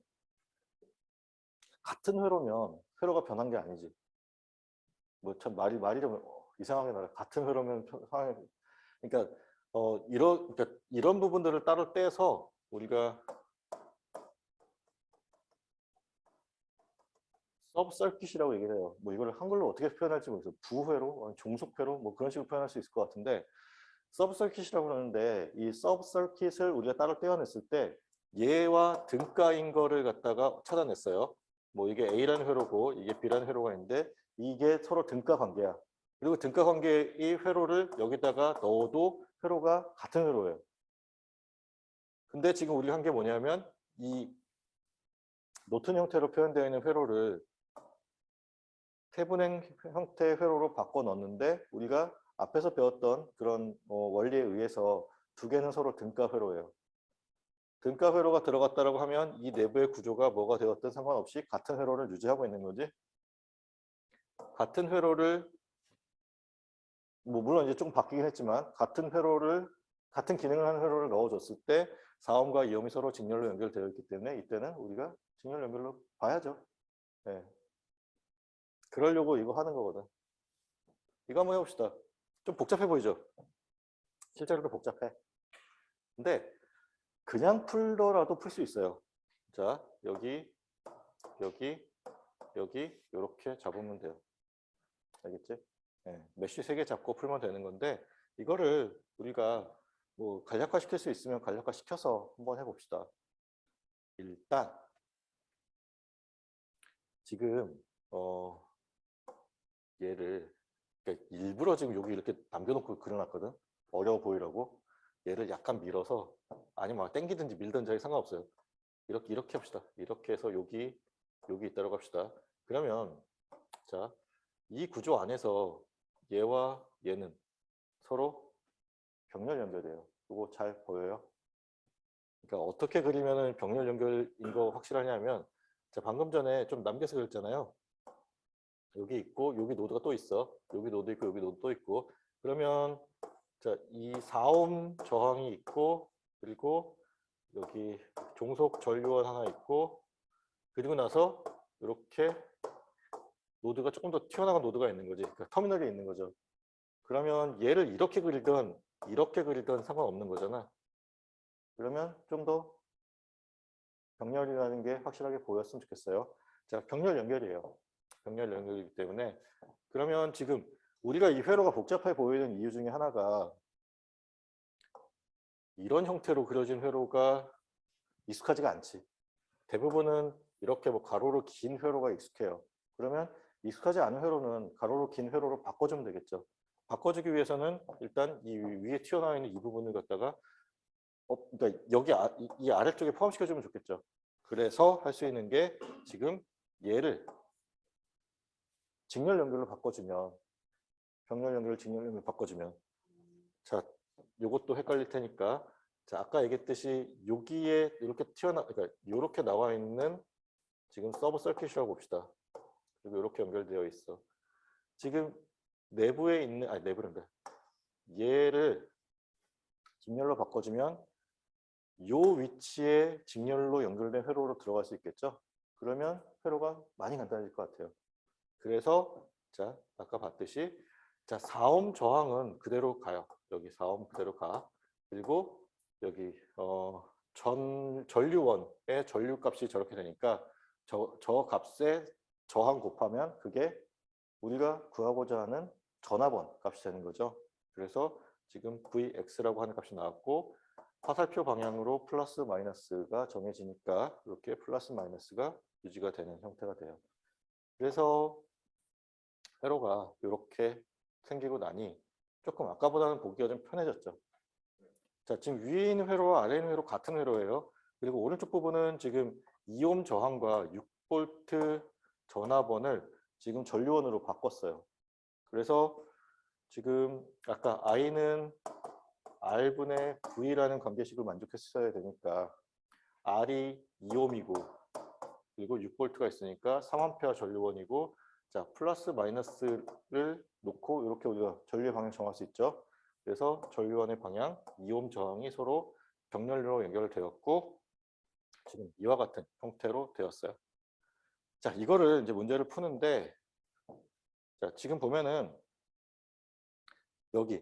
같은 회로면 회로가 변한 게 아니지. 뭐 참 말이 좀 이상하게 나와. 같은 회로면 상황이 그러니까 이런 부분들을 따로 떼서 우리가 서브 서킷이라고 얘기를 해요. 뭐 이걸 한글로 어떻게 표현할지 모르겠어요. 부회로, 종속회로 뭐 그런 식으로 표현할 수 있을 것 같은데 서브 서킷이라고 그러는데 이 서브 서킷을 우리가 따로 떼어냈을 때 얘와 등가인 거를 갖다가 찾아냈어요. 뭐 이게 A라는 회로고 이게 B라는 회로가 있는데 이게 서로 등가 관계야. 그리고 등가 관계의 회로를 여기다가 넣어도 회로가 같은 회로예요. 근데 지금 우리가 한 게 뭐냐면 이 노튼 형태로 표현되어 있는 회로를 태분행 형태의 회로로 바꿔 넣었는데 우리가 앞에서 배웠던 그런 원리에 의해서 두 개는 서로 등가 회로예요. 등가 회로가 들어갔다라고 하면 이 내부의 구조가 뭐가 되었든 상관없이 같은 회로를 유지하고 있는 거지. 같은 회로를 뭐 물론 이제 조금 바뀌긴 했지만 같은 기능을 하는 회로를 넣어줬을 때 4옴과 2옴이 서로 직렬로 연결되어 있기 때문에 이때는 우리가 직렬 연결로 봐야죠. 네. 그러려고 이거 하는 거거든. 이거 한번 해봅시다. 좀 복잡해 보이죠? 실제로도 복잡해. 근데 그냥 풀더라도 풀 수 있어요. 자, 여기, 여기, 여기 이렇게 잡으면 돼요. 알겠지? 네, 메쉬 3개 잡고 풀면 되는 건데 이거를 우리가 뭐 간략화 시킬 수 있으면 간략화 시켜서 한번 해봅시다. 일단 지금 얘를 그러니까 일부러 지금 여기 이렇게 남겨놓고 그려놨거든. 어려워 보이라고. 얘를 약간 밀어서 아니면 막 당기든지 밀든지 상관없어요. 이렇게 합시다. 이렇게 해서 여기 있다고 합시다. 그러면 자, 이 구조 안에서 얘와 얘는 서로 병렬 연결돼요. 이거 잘 보여요? 그러니까 어떻게 그리면은 병렬 연결인 거 확실하냐면 자, 방금 전에 좀 남겨서 그렸잖아요. 여기 있고 여기 노드가 또 있어. 여기 노드 있고 여기 노드 또 있고. 그러면 자, 이 4옴 저항이 있고 그리고 여기 종속 전류원 하나 있고 그리고 나서 이렇게 노드가 조금 더 튀어나간 노드가 있는 거지. 그러니까 터미널이 있는 거죠. 그러면 얘를 이렇게 그리든 이렇게 그리든 상관없는 거잖아. 그러면 좀 더 병렬이라는 게 확실하게 보였으면 좋겠어요. 자, 병렬 연결이에요. 병렬 연결이기 때문에 그러면 지금 우리가 이 회로가 복잡해 보이는 이유 중에 하나가 이런 형태로 그려진 회로가 익숙하지가 않지. 대부분은 이렇게 뭐 가로로 긴 회로가 익숙해요. 그러면 익숙하지 않은 회로는 가로로 긴 회로로 바꿔주면 되겠죠. 바꿔주기 위해서는 일단 이 위에 튀어나와 있는 이 부분을 갖다가 그러니까 여기 이 아래쪽에 포함시켜주면 좋겠죠. 그래서 할 수 있는 게 지금 얘를 직렬 연결로 바꿔주면 병렬 연결을 직렬 연결로 바꿔주면 자, 요것도 헷갈릴 테니까 자, 아까 얘기했듯이 여기에 이렇게 그러니까 이렇게 나와 있는 지금 서브 서킷이라고 봅시다. 그리고 이렇게 연결되어 있어. 지금 내부에 있는 내부란다. 얘를 직렬로 바꿔주면 요 위치에 직렬로 연결된 회로로 들어갈 수 있겠죠? 그러면 회로가 많이 간단해질 것 같아요. 그래서 자, 아까 봤듯이 자, 4옴 저항은 그대로 가요. 여기 4옴 그대로 가. 그리고 여기 전류원의 전류값이 저렇게 되니까 저 값에 저항 곱하면 그게 우리가 구하고자 하는 전압원 값이 되는 거죠. 그래서 지금 Vx라고 하는 값이 나왔고 화살표 방향으로 플러스 마이너스가 정해지니까 이렇게 플러스 마이너스가 유지가 되는 형태가 돼요. 그래서 회로가 이렇게 생기고 나니 조금 아까보다는 보기가 좀 편해졌죠. 자, 지금 위에 있는 회로와 아래에 있는 회로 같은 회로예요. 그리고 오른쪽 부분은 지금 2옴 저항과 6V 전압원을 지금 전류원으로 바꿨어요. 그래서 지금 아까 I는 R분의 V라는 관계식을 만족했어야 되니까 R이 2옴이고 그리고 6V가 있으니까 3A 전류원이고 자 플러스 마이너스를 놓고 이렇게 우리가 전류의 방향 정할 수 있죠. 그래서 전류원의 방향 2옴 저항이 서로 병렬로 연결되었고 지금 이와 같은 형태로 되었어요. 자 이거를 이제 문제를 푸는데 자 지금 보면은 여기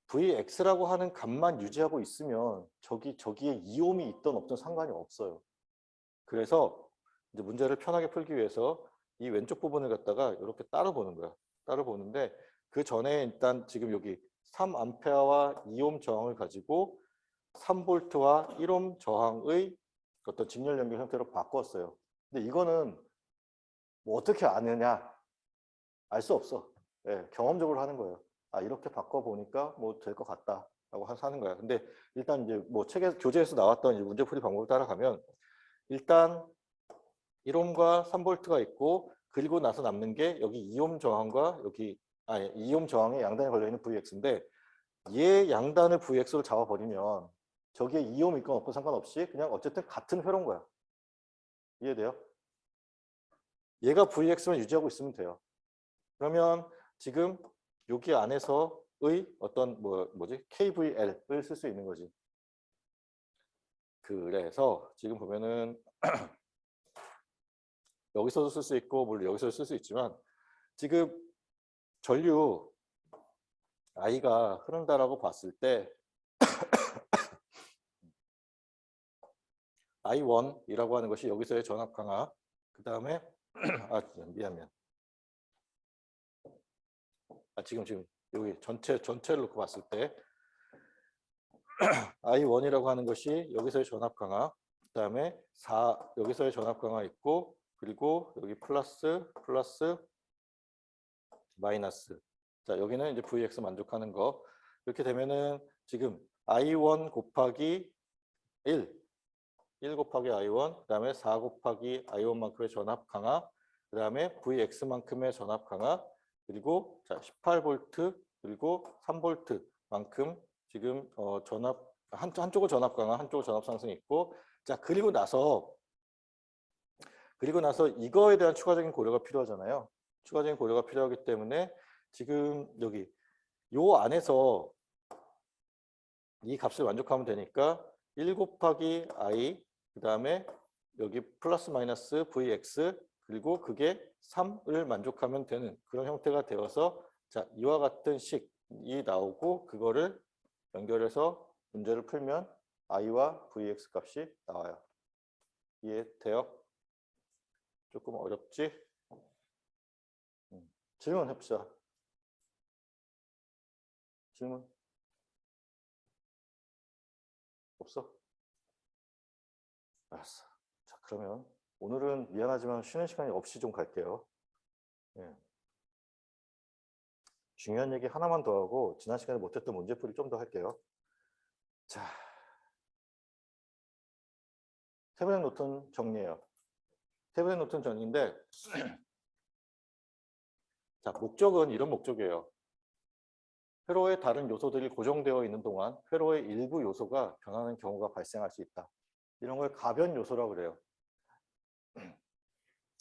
Vx라고 하는 값만 유지하고 있으면 저기에 2옴이 있던 없던 상관이 없어요. 그래서 이제 문제를 편하게 풀기 위해서 이 왼쪽 부분을 갖다가 이렇게 따로 보는 거야. 따로 보는데 그 전에 일단 지금 여기 3A와 2옴 저항을 가지고 3V와 1옴 저항의 어떤 직렬 연결 형태로 바꿨어요. 근데 이거는 뭐 어떻게 아느냐? 알 수 없어. 예, 경험적으로 하는 거예요. 아, 이렇게 바꿔보니까 뭐 될 것 같다라고 하는 거야. 근데 일단 이제 뭐 책에 교재에서 나왔던 이제 문제풀이 방법을 따라가면 일단 1옴과 3V가 있고 그리고 나서 남는 게 여기 2옴 저항과 여기 2옴 저항에 양단에 걸려 있는 Vx인데 얘 양단을 Vx로 잡아버리면 저기에 2옴 있건 없건 상관없이 그냥 어쨌든 같은 회로인 거야. 이해돼요? 얘가 Vx만 유지하고 있으면 돼요. 그러면 지금 여기 안에서의 어떤 뭐지 KVL을 쓸 수 있는 거지. 그래서 지금 보면은 여기서도 쓸 수 있고 물론 여기서도 쓸 수 있지만 지금 전류 I가 흐른다라고 봤을 때 I1이라고 하는 것이 여기서의 전압 강화 그 다음에 미안 지금 여기 전체를 놓고 봤을 때 I1이라고 하는 것이 여기서의 전압 강화 그 다음에 4 여기서의 전압 강화 있고 그리고 여기 플러스 마이너스 자 여기는 이제 Vx 만족하는 거 이렇게 되면은 지금 I1 곱하기 1 곱하기 I1 그 다음에 4 곱하기 I1만큼의 전압 강화 그 다음에 Vx만큼의 전압 강화 그리고 자 18V 그리고 3V만큼 지금 전압 한쪽은 전압 강화 한쪽은 전압 상승이 있고 자 그리고 나서 이거에 대한 추가적인 고려가 필요하잖아요. 추가적인 고려가 필요하기 때문에 지금 여기 요 안에서 이 값을 만족하면 되니까 1 곱하기 I 그 다음에 여기 플러스 마이너스 Vx 그리고 그게 3을 만족하면 되는 그런 형태가 되어서 자 이와 같은 식이 나오고 그거를 연결해서 문제를 풀면 I와 Vx 값이 나와요. 이해돼요? 조금 어렵지? 질문 해봅시다. 질문? 없어? 알았어. 자, 그러면 오늘은 미안하지만 쉬는 시간이 없이 좀 갈게요. 예. 중요한 얘기 하나만 더 하고 지난 시간에 못했던 문제풀이 좀 더 할게요. 자, 태블릿 노트는 정리해요. 태블릿 노트는 정리인데 자, 목적은 이런 목적이에요. 회로의 다른 요소들이 고정되어 있는 동안 회로의 일부 요소가 변하는 경우가 발생할 수 있다. 이런 걸 가변 요소라고 그래요.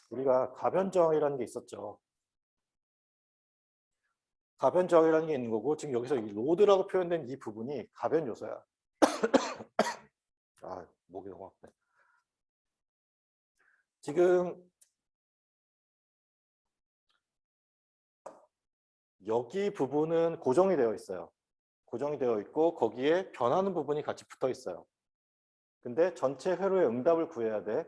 우리가 가변 저항이라는 게 있었죠. 가변 저항이라는 게 있는 거고 지금 여기서 이 로드라고 표현된 이 부분이 가변 요소야. 아, 목이 너무 아프네. 지금 여기 부분은 고정이 되어 있어요. 고정이 되어 있고 거기에 변하는 부분이 같이 붙어 있어요. 근데 전체 회로의 응답을 구해야 돼.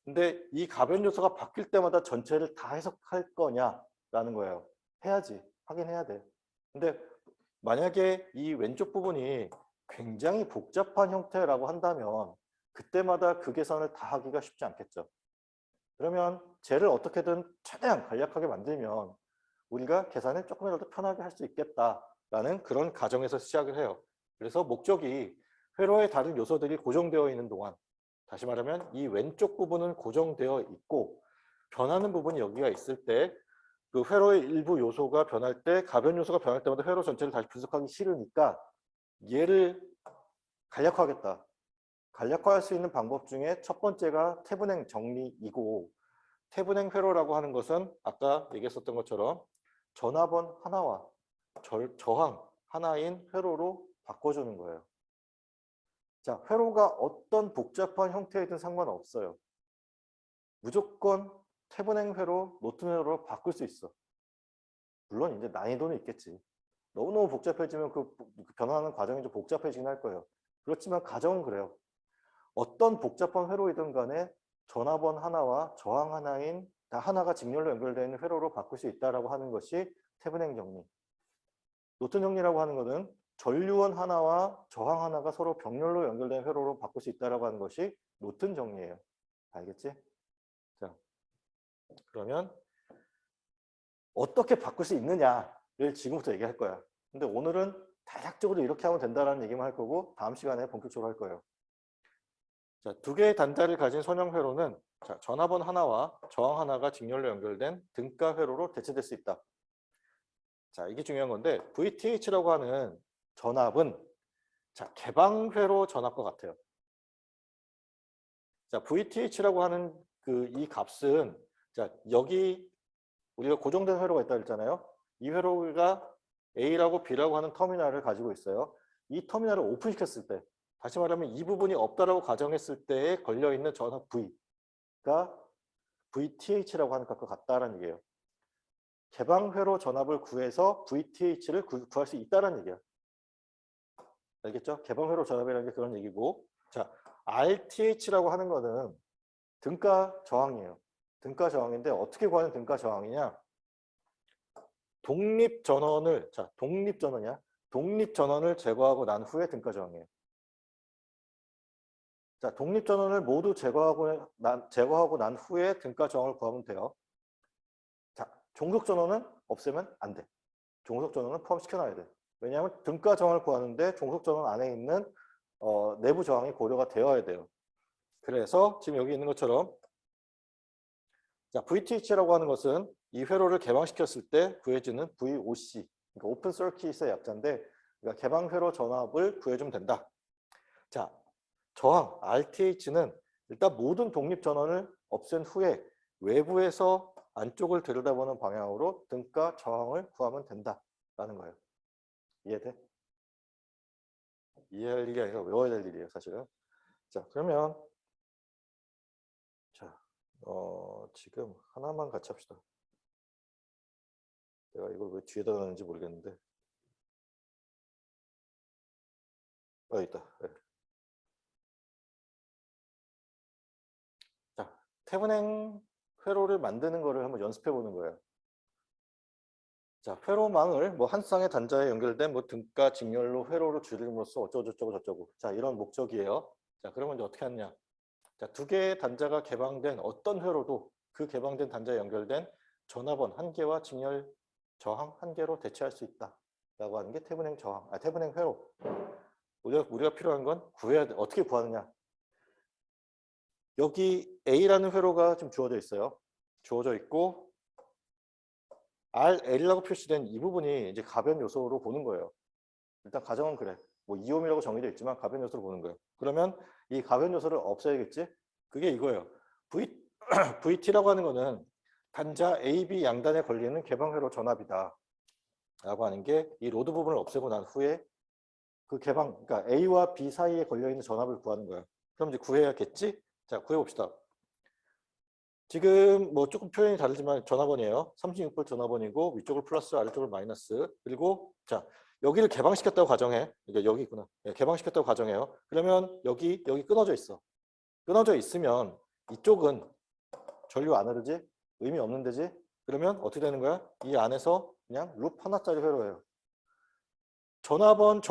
근데 이 가변 요소가 바뀔 때마다 전체를 다 해석할 거냐라는 거예요. 해야지. 확인해야 돼. 근데 만약에 이 왼쪽 부분이 굉장히 복잡한 형태라고 한다면 그때마다 그 계산을 다 하기가 쉽지 않겠죠. 그러면 쟤를 어떻게든 최대한 간략하게 만들면 우리가 계산을 조금이라도 편하게 할 수 있겠다라는 그런 가정에서 시작을 해요. 그래서 목적이 회로의 다른 요소들이 고정되어 있는 동안, 다시 말하면 이 왼쪽 부분은 고정되어 있고 변하는 부분이 여기가 있을 때 그 회로의 일부 요소가 변할 때 가변 요소가 변할 때마다 회로 전체를 다시 분석하기 싫으니까 얘를 간략화하겠다. 간략화할 수 있는 방법 중에 첫 번째가 태분행 정리이고, 태분행 회로라고 하는 것은 아까 얘기했었던 것처럼 전압원 하나와 저항 하나인 회로로 바꿔주는 거예요. 자, 회로가 어떤 복잡한 형태이든 상관없어요. 무조건 태분행 회로, 노튼 회로로 바꿀 수 있어. 물론 이제 난이도는 있겠지. 너무너무 복잡해지면 그 변화하는 과정이 좀 복잡해지긴 할 거예요. 그렇지만 가정은 그래요. 어떤 복잡한 회로이든 간에 전압원 하나와 저항 하나인 하나가 직렬로 연결되어 있는 회로로 바꿀 수 있다고 하는 것이 태분행 정리. 노튼 정리라고 하는 것은 전류원 하나와 저항 하나가 서로 병렬로 연결된 회로로 바꿀 수 있다고 하는 것이 노튼 정리예요. 알겠지? 자, 그러면 어떻게 바꿀 수 있느냐를 지금부터 얘기할 거야. 근데 오늘은 대략적으로 이렇게 하면 된다는 얘기만 할 거고 다음 시간에 본격적으로 할 거예요. 자, 두 개의 단자를 가진 선형 회로는 자, 전압원 하나와 저항 하나가 직렬로 연결된 등가 회로로 대체될 수 있다. 자, 이게 중요한 건데 VTH라고 하는 전압은 자, 개방 회로 전압과 같아요. 자, VTH라고 하는 이 값은 자, 여기 우리가 고정된 회로가 있다고 했잖아요. 이 회로가 A라고 B라고 하는 터미널을 가지고 있어요. 이 터미널을 오픈시켰을 때, 다시 말하면 이 부분이 없다라고 가정했을 때에 걸려있는 전압 V가 VTH라고 하는 값과 같다는 얘기예요. 개방 회로 전압을 구해서 VTH를 구할 수 있다는 얘기예요. 알겠죠? 개방 회로 전압이라는 게 그런 얘기고, 자, RTH라고 하는 거는 등가 저항이에요. 등가 저항인데 어떻게 구하는 등가 저항이냐? 독립전원을, 자, 독립전원이야. 독립전원을 제거하고 난 후에 등가 저항이에요. 자, 독립전원을 모두 제거하고 난 후에 등가 저항을 구하면 돼요. 자, 종속전원은 없애면 안 돼. 종속전원은 포함시켜놔야 돼. 왜냐하면 등가 저항을 구하는데 종속전원 안에 있는 내부 저항이 고려가 되어야 돼요. 그래서 지금 여기 있는 것처럼 자, VTH라고 하는 것은 이 회로를 개방시켰을 때 구해지는 VOC, 그러니까 오픈 서킷의 약자인데 그러니까 개방 회로 전압을 구해주면 된다. 자, 저항 RTH는 일단 모든 독립 전원을 없앤 후에 외부에서 안쪽을 들여다보는 방향으로 등가 저항을 구하면 된다라는 거예요. 이해돼? 이해할 일이 아니라 외워야 될 일이에요, 사실은. 자, 그러면 자, 지금 하나만 같이 합시다. 내가 이걸 왜 뒤에다 놨는지 모르겠는데. 있다. 네. 자, 태분행 회로를 만드는 거를 한번 연습해 보는 거예요. 자, 회로망을 뭐 한 쌍의 단자에 연결된 뭐 등가 직렬로 회로로 줄임으로써 어쩌고저쩌고 저쩌고. 자, 이런 목적이에요. 자, 그러면 이제 어떻게 하느냐? 자, 두 개의 단자가 개방된 어떤 회로도 그 개방된 단자에 연결된 전압원 한 개와 직렬 저항 한 개로 대체할 수 있다라고 하는 게 태분행 저항, 태분행 회로. 우리가 필요한 건 구해야 돼. 어떻게 구하느냐? 여기 A라는 회로가 지금 주어져 있어요. 주어져 있고 RL이라고 표시된 이 부분이 이제 가변 요소로 보는 거예요. 일단 가정은 그래. 뭐 이옴이라고 정의되어 있지만 가변 요소로 보는 거예요. 그러면 이 가변 요소를 없애야겠지? 그게 이거예요. VT라고 하는 거는 단자 A, B 양단에 걸리는 개방 회로 전압이다. 라고 하는 게 이 로드 부분을 없애고 난 후에 그 개방, 그러니까 A와 B 사이에 걸려있는 전압을 구하는 거예요. 그럼 이제 구해야겠지? 자, 구해봅시다. 지금 뭐 조금 표현이 다르지만 전압원이에요. 36V 전압원이고 위쪽을 플러스 아래쪽을 마이너스. 그리고 자, 여기를 개방시켰다고 가정해. 그러니까 여기 있구나. 네, 개방시켰다고 가정해요. 그러면 여기 끊어져 있어. 끊어져 있으면 이쪽은 전류 안 흐르지? 의미 없는 데지? 그러면 어떻게 되는 거야? 이 안에서 그냥 룹 하나짜리 회로예요. 전화번과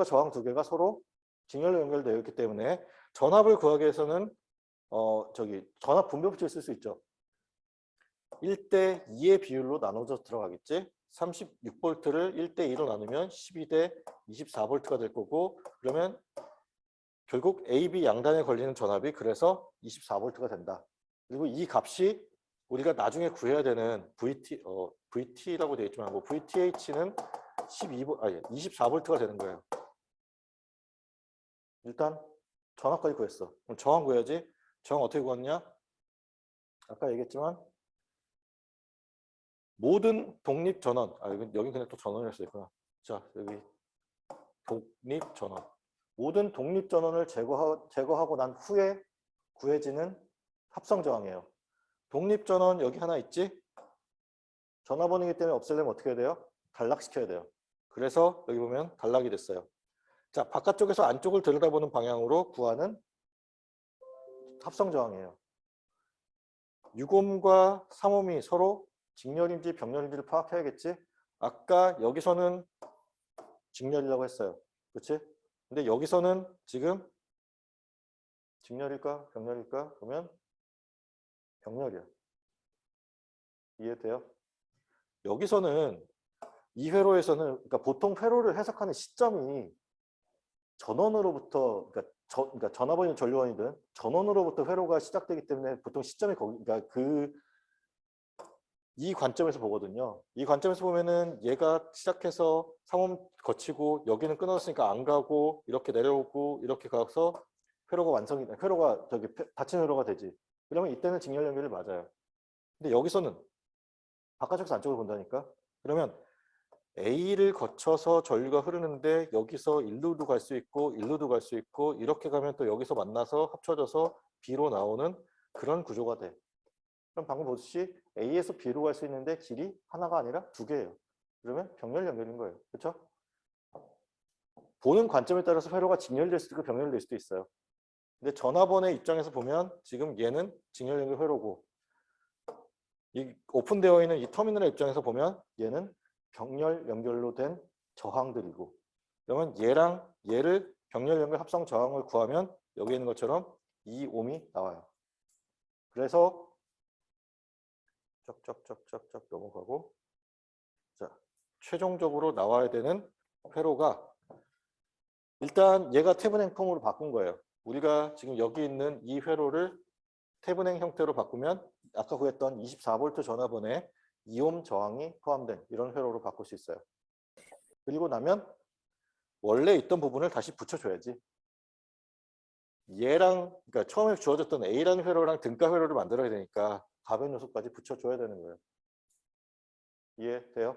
저항 두 개가 서로 직렬로 연결되어 있기 때문에 전압을 구하기 위해서는 전압 분배법칙을 쓸 수 있죠. 1대 2의 비율로 나눠져 들어가겠지. 36V를 1대 2로 나누면 12대 24V가 될 거고, 그러면 결국 AB 양단에 걸리는 전압이 그래서 24V가 된다. 그리고 이 값이 우리가 나중에 구해야 되는 VT라고 되어 있지만 VTH는 24V가 되는 거예요. 일단 전압까지 구했어. 그럼 저항 구해야지. 저항 어떻게 구했냐? 아까 얘기했지만 모든 독립 전원, 여기 그냥 또 전원이라 써 있구나. 자, 여기 독립 전원. 모든 독립 전원을 제거하고 난 후에 구해지는 합성 저항이에요. 독립 전원 여기 하나 있지? 전화번호이기 때문에 없애려면 어떻게 해야 돼요? 단락시켜야 돼요. 그래서 여기 보면 단락이 됐어요. 자, 바깥쪽에서 안쪽을 들여다보는 방향으로 구하는 합성 저항이에요. 6옴과 3옴이 서로 직렬인지 병렬인지를 파악해야겠지? 아까 여기서는 직렬이라고 했어요. 그렇지? 근데 여기서는 지금 직렬일까? 병렬일까? 그러면 병렬이야. 이해돼요? 여기서는 이 회로에서는 그러니까 보통 회로를 해석하는 시점이 전원으로부터 그러니까 전화번호 전류원이든 전원으로부터 회로가 시작되기 때문에 보통 시점이 거기 그러니까 이 관점에서 보거든요. 이 관점에서 보면은 얘가 시작해서 3옴 거치고 여기는 끊어졌으니까 안 가고 이렇게 내려오고 이렇게 가서 회로가 닫힌 회로가 되지. 그러면 이때는 직렬 연결이 맞아요. 근데 여기서는 바깥쪽에서 안쪽으로 본다니까. 그러면 A를 거쳐서 전류가 흐르는데 여기서 일루도 갈 수 있고 일루도 갈 수 있고 이렇게 가면 또 여기서 만나서 합쳐져서 B로 나오는 그런 구조가 돼. 그럼 방금 보듯이 A에서 B로 갈 수 있는데 길이 하나가 아니라 두 개예요. 그러면 병렬 연결인 거예요. 그렇죠? 보는 관점에 따라서 회로가 직렬될 수도 있고 병렬될 수도 있어요. 근데 전화번의 입장에서 보면 지금 얘는 직렬 연결 회로고 이 오픈되어 있는 이 터미널의 입장에서 보면 얘는 병렬 연결로 된 저항들이고, 그러면 얘랑 얘를 병렬 연결 합성 저항을 구하면 여기 있는 것처럼 2옴이 나와요. 그래서 쩍쩍쩍쩍쩍 넘어가고, 자, 최종적으로 나와야 되는 회로가 일단 얘가 태분행통으로 바꾼 거예요. 우리가 지금 여기 있는 이 회로를 태분행 형태로 바꾸면 아까 구했던 24V 전화번에 2옴 저항이 포함된 이런 회로로 바꿀 수 있어요. 그리고 나면 원래 있던 부분을 다시 붙여줘야지. 얘랑 그러니까 처음에 주어졌던 A라는 회로랑 등가 회로를 만들어야 되니까 가변 요소까지 붙여줘야 되는 거예요. 이해돼요?